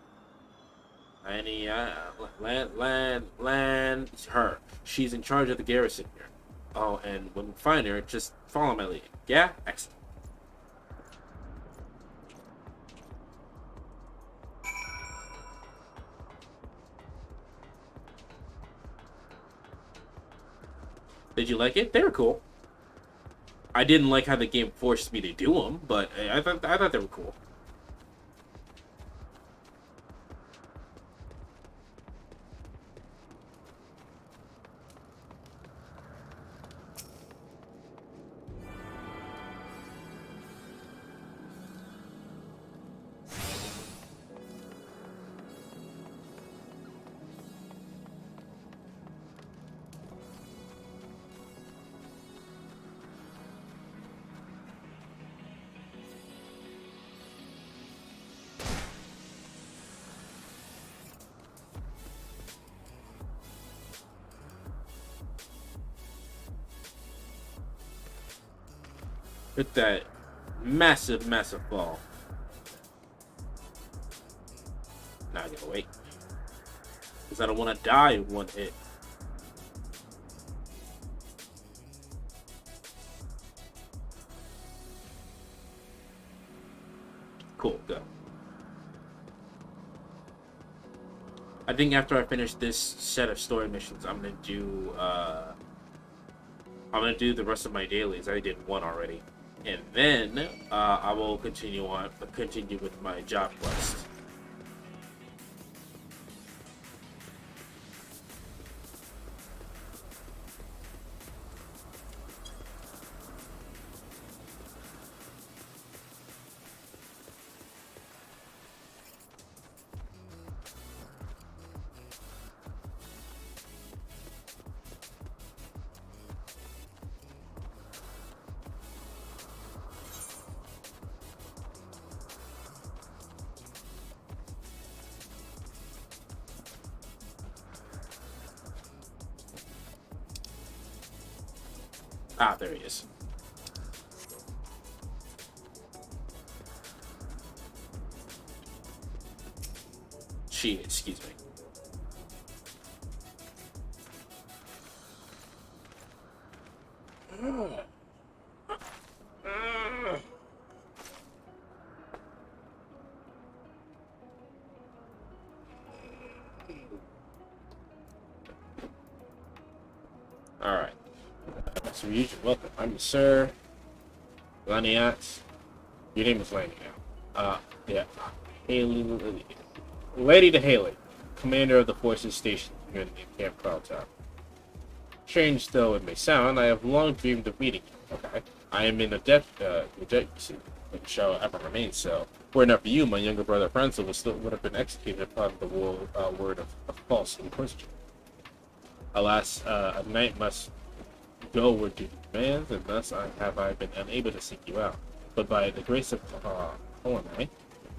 She's in charge of the garrison here. Oh, and when we find her, just follow my lead. Yeah? Excellent. Did you like it? They were cool. I didn't like how the game forced me to do them, but I thought they were cool. With that massive fall. Now I gotta wait. Because I don't want to die in one hit. Cool, go. I think after I finish this set of story missions, I'm gonna do the rest of my dailies. I did one already. And then I will continue with my job quest. Ah, there he is. She, excuse me. Alright. So you welcome. I'm Sir Laniat. Your name is Lanny now. Yeah. Haley. Lady to Haley, commander of the forces stationed in Camp Carlton. Strange though it may sound, I have long dreamed of meeting you. Okay. I am in a debt, you see, which shall ever remain so. Were it not for you, my younger brother Francis would have been executed upon the word of false inquisition. Alas, a knight must go where duty demands, and thus I been unable to seek you out. But by the grace of Helena,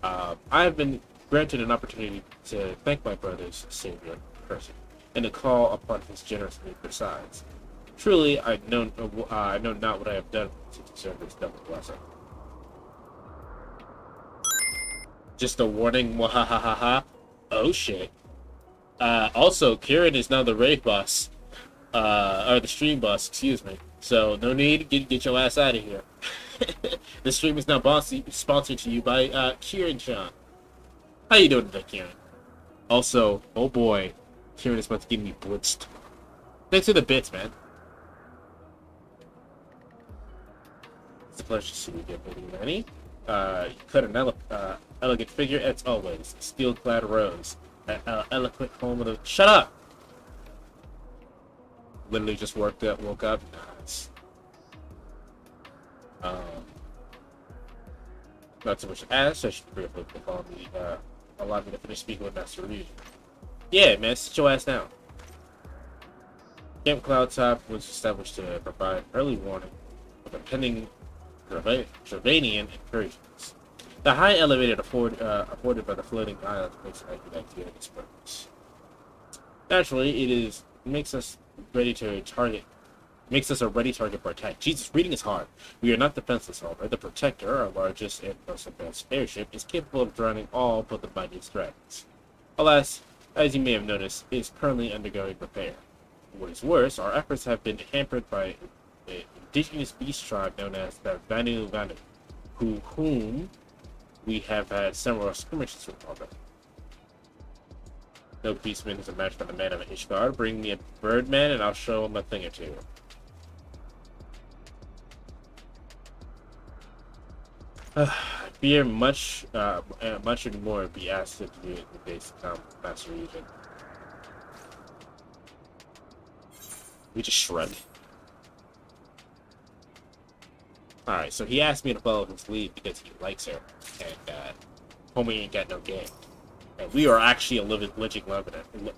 I have been granted an opportunity to thank my brother's savior in person, and to call upon his generous aid besides. Truly, I know not what I have done to deserve this double blessing. Just a warning, wahahaha. Oh shit. Also, Kieran is now the raid boss. Or the stream boss, excuse me. So, no need, get your ass out of here. The stream is now sponsored to you by, Kieran Chan. How you doing today, Kieran? Also, oh boy, Kieran is about to get me blitzed. Thanks for the bits, man. It's a pleasure to see you again, baby Manny. You cut an elegant figure, as always. Steel-clad rose. Eloquent home of the... Shut up! Literally just woke up. Nice. Not so much as I should briefly call me, allow me to finish speaking with Master Reed. Yeah, man, sit your ass down. Camp Cloudtop was established to provide early warning of impending Dravanian incursions. The high elevated afforded by the floating islands makes it ideal this purpose. Naturally, makes us a ready target for attack. Jesus, reading is hard. We are not defenseless, however. The Protector, our largest and most advanced airship, is capable of drowning all but the mightiest dragons. Alas, as you may have noticed, it is currently undergoing repair. What is worse, our efforts have been hampered by an indigenous beast tribe known as the Vanu, whom we have had several skirmishes with already. No beastman is a match for the man of Ishgard. Bring me a birdman and I'll show him a thing or two. Fear much and more be asked to do in the days to come, Master Regent. We just shrug. Alright, so he asked me to follow his lead because he likes her. And, homie ain't got no game. And we are actually a living legend.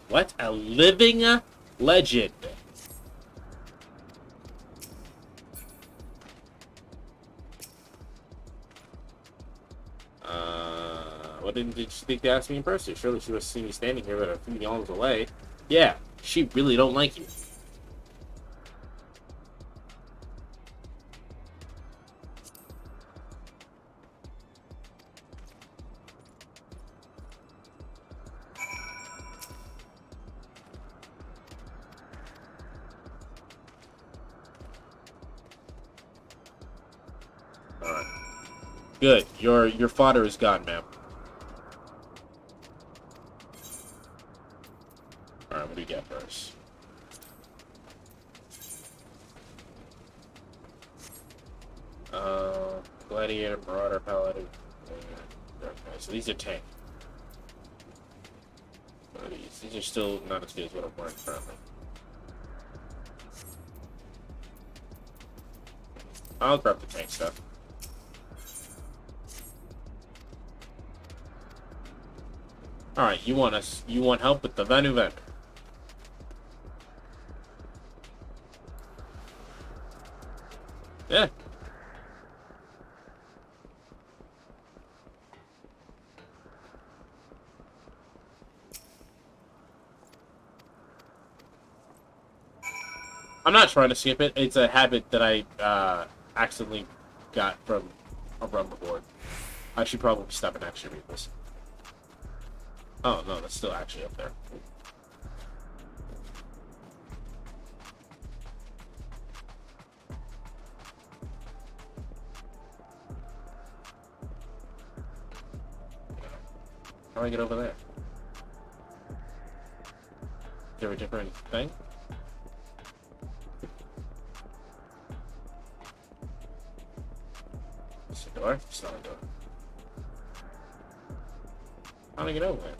What? A living legend. What did you think they asked me in person? Surely she was seeing me standing here but a few yards away. Yeah, she really don't like you. Alright. Good. Your fodder is gone, ma'am. Alright, what do you get first? Gladiator, Marauder, Paladin. Okay, so these are tank. These are still not as good as what I'm wearing currently. I'll grab the tank stuff. Alright, you want help with the Vanu vendor. Yeah. I'm not trying to skip it. It's a habit that I accidentally got from a rumble board. I should probably stop and actually read this. Oh, no, that's still actually up there. How do I get over there? Is there a different thing? It's a door? It's not a door. How do I get over there?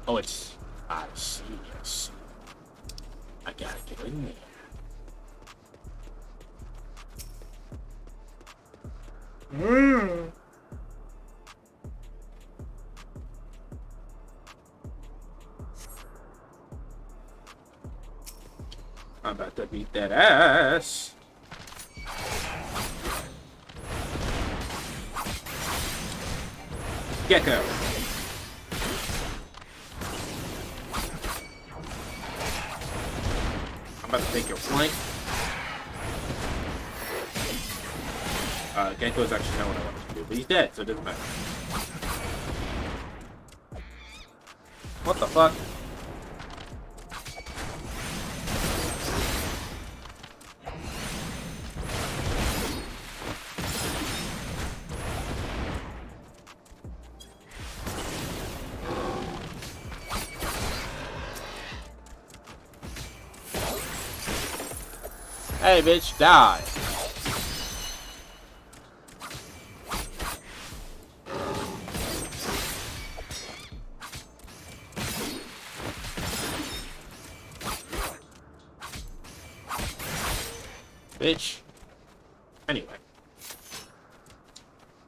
Oh, it's... I see, I see. I gotta get in there. I'm about to beat that ass. Gecko. I'm about to take your flank. Gecko's actually not what I wanted to do, but he's dead, so it doesn't matter. What the fuck? Hey, bitch, die. Bitch. Anyway.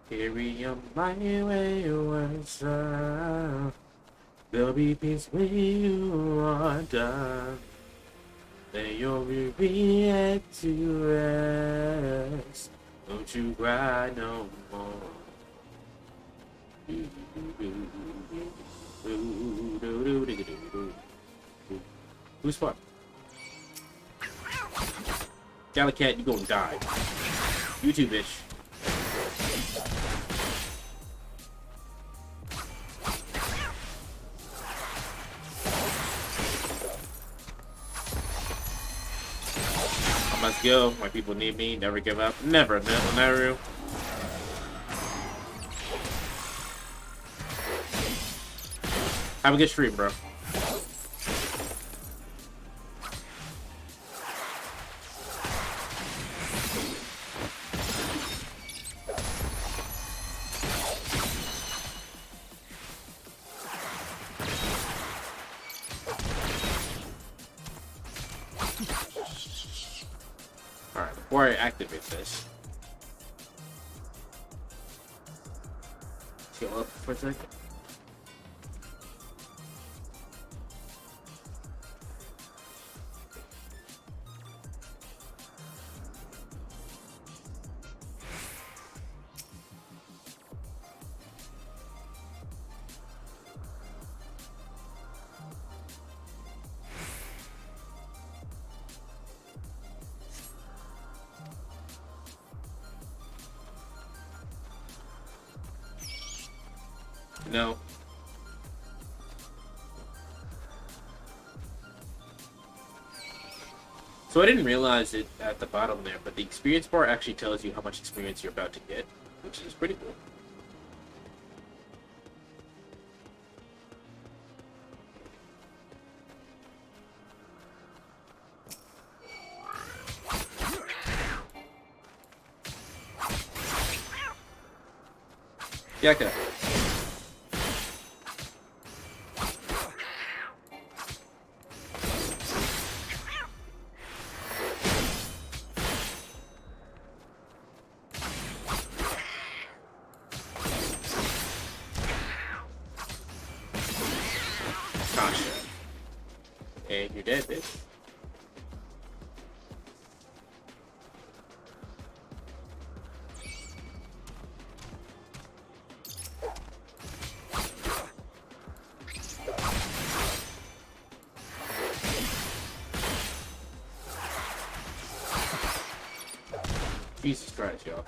Carry on my wayward there'll be peace when you are done. Lay your weary head to rest. Don't you cry no more. Who's fun? Galacat, you gonna die. You too, bitch. I must go. My people need me. Never give up. Never, never. Have a good stream, bro. Alright, before I activate this, heal up for a second. No. So I didn't realize it at the bottom there, but the experience bar actually tells you how much experience you're about to get, which is pretty cool. Yakka. And you're dead, bitch. Jesus Christ, y'all.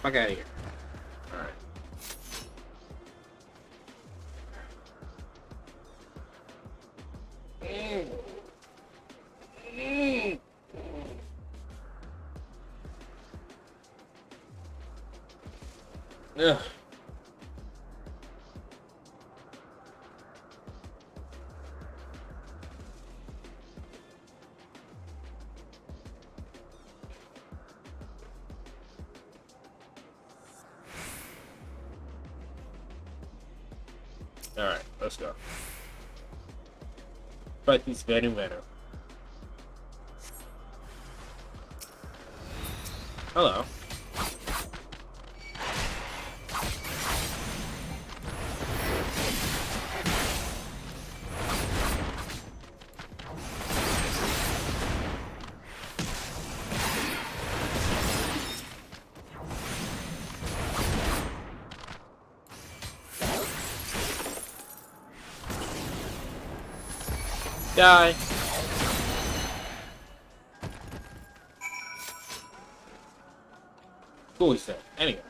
Fuck out of here. Alright. Ugh. Alright, let's go. Fight these Venom. Hello. Die. Cool, he said. Anyway.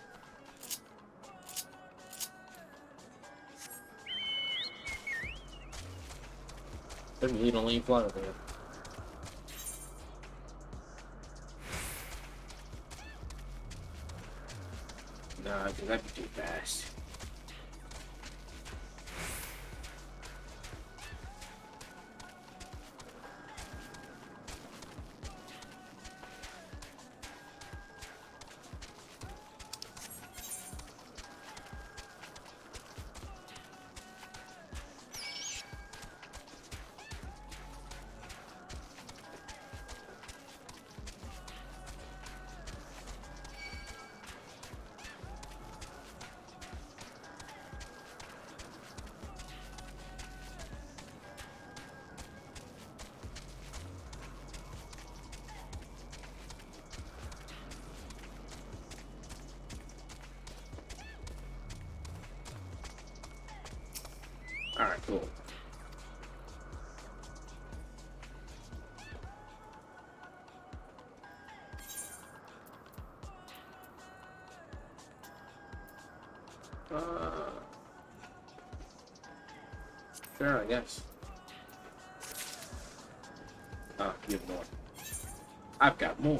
Doesn't really don't leave fly over here. Nah, because that'd be too fast. Alright, cool. Sure, I guess. Oh, you have more. I've got more.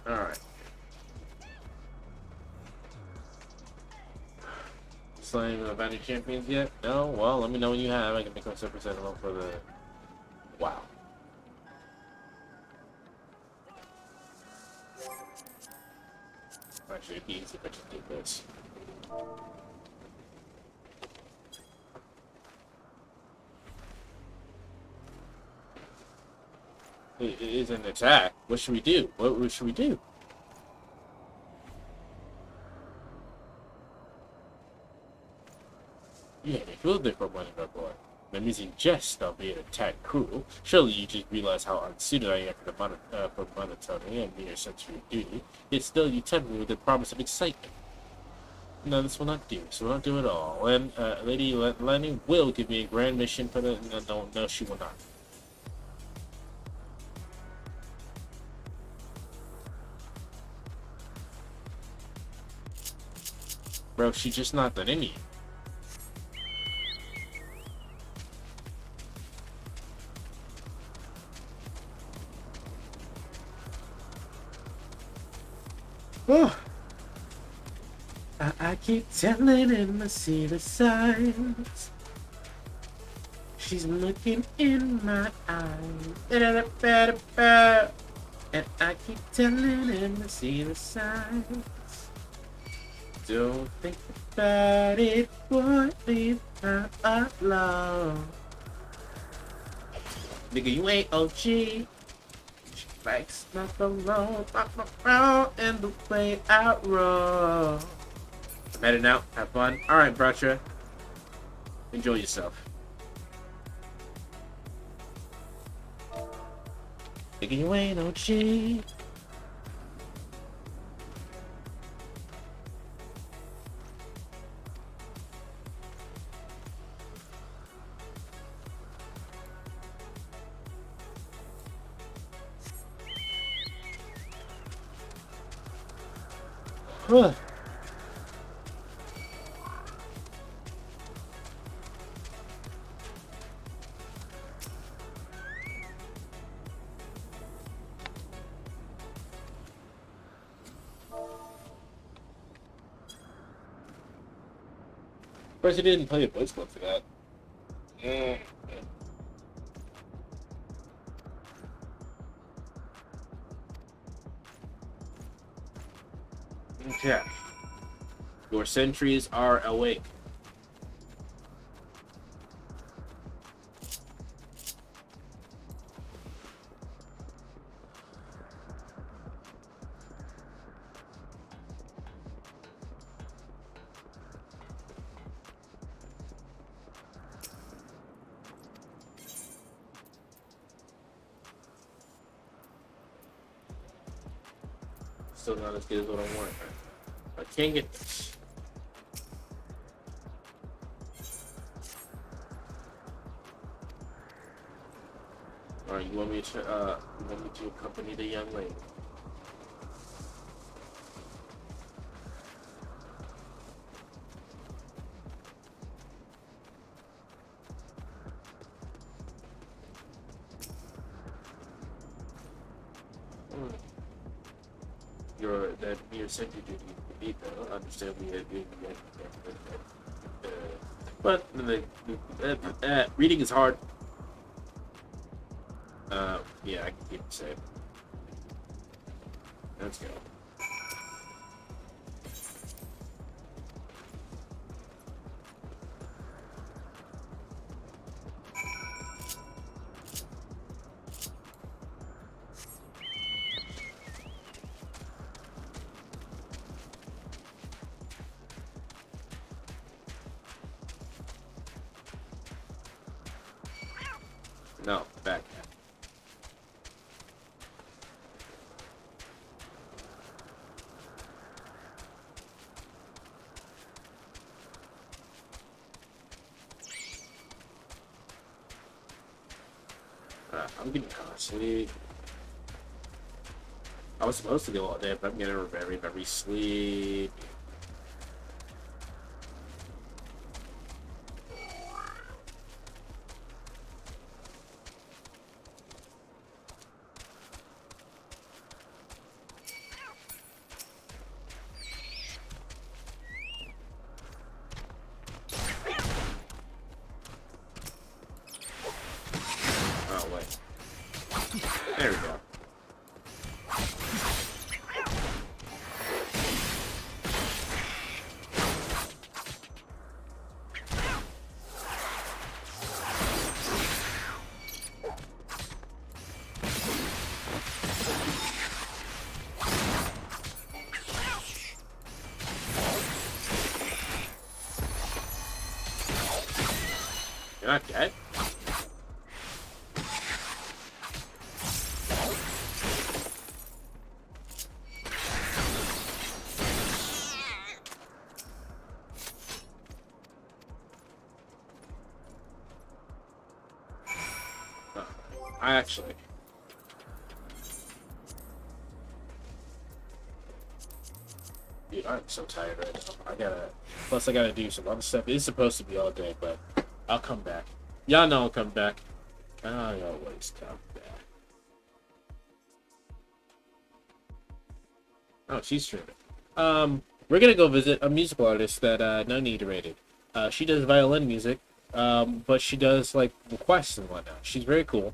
Alright. Slaying of any champions yet? No? Well, let me know when you have. I can make a separate alone for the... Wow. Actually, it'd be easy if I just did this. It is an attack. What should we do? What should we do? You had a good day for running up, boy. I'm using jest, albeit a tad cruel. Surely you just realize how unsuited I am for monotony and mere sensory duty. Yet still you tempt me with the promise of excitement. No, this will not do. This will not do at all. And Lady Lenny will give me a grand mission for the... No, she will not. Bro, she's just not that Indian. Oh, I keep telling him I see the signs. She's looking in my eyes. And I keep telling him I see the signs. Don't think about it, boy, leave her alone. Nigga, you ain't OG. She likes macaron, and the way I roll. I'm heading out. Have fun. Alright, Bracha. Enjoy yourself. Nigga, you ain't OG. Huh. First, he didn't play a voice clip for that. Yeah. Okay. Your sentries are awake. Still not as good as what I want. I can't get this. Alright, you want me to accompany the young lady? Your sentry duty beat though. Understand we had but reading is hard. Yeah, I can keep it safe. Let's go. No, back. I'm getting constantly. I was supposed to go all day, but I'm getting very, very sleepy. There we go. You're not dead? I actually. Dude, I'm so tired right now. Plus I gotta do some other stuff. It's supposed to be all day, but I'll come back. Y'all know I'll come back. I always come back. Oh, she's streaming. We're gonna go visit a musical artist that Noni rated. She does violin music, but she does like requests and whatnot. She's very cool.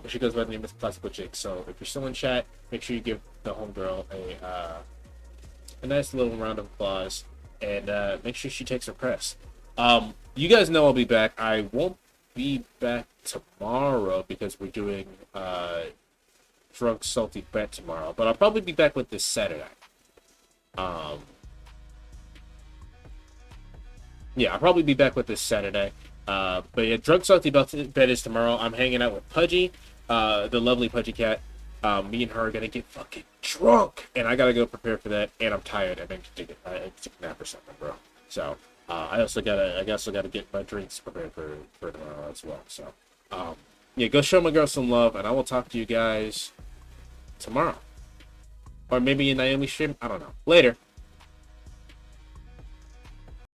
She goes by the name of Classical Jake. So if you're still in chat, make sure you give the homegirl a nice little round of applause, and make sure she takes her press. You guys know I'll be back. I won't be back tomorrow because we're doing Drunk Salty Bet tomorrow, but I'll probably be back with this Saturday. Yeah, I'll probably be back with this Saturday. But yeah, Drunk Salty Bet is tomorrow. I'm hanging out with Pudgy, the lovely Pudgy Cat. Me and her are gonna get fucking drunk, and I gotta go prepare for that. And I'm tired. I need to take a nap or something, bro. So I also gotta get my drinks prepared for tomorrow as well. So yeah, go show my girl some love, and I will talk to you guys tomorrow, or maybe in Naomi's stream. I don't know. Later.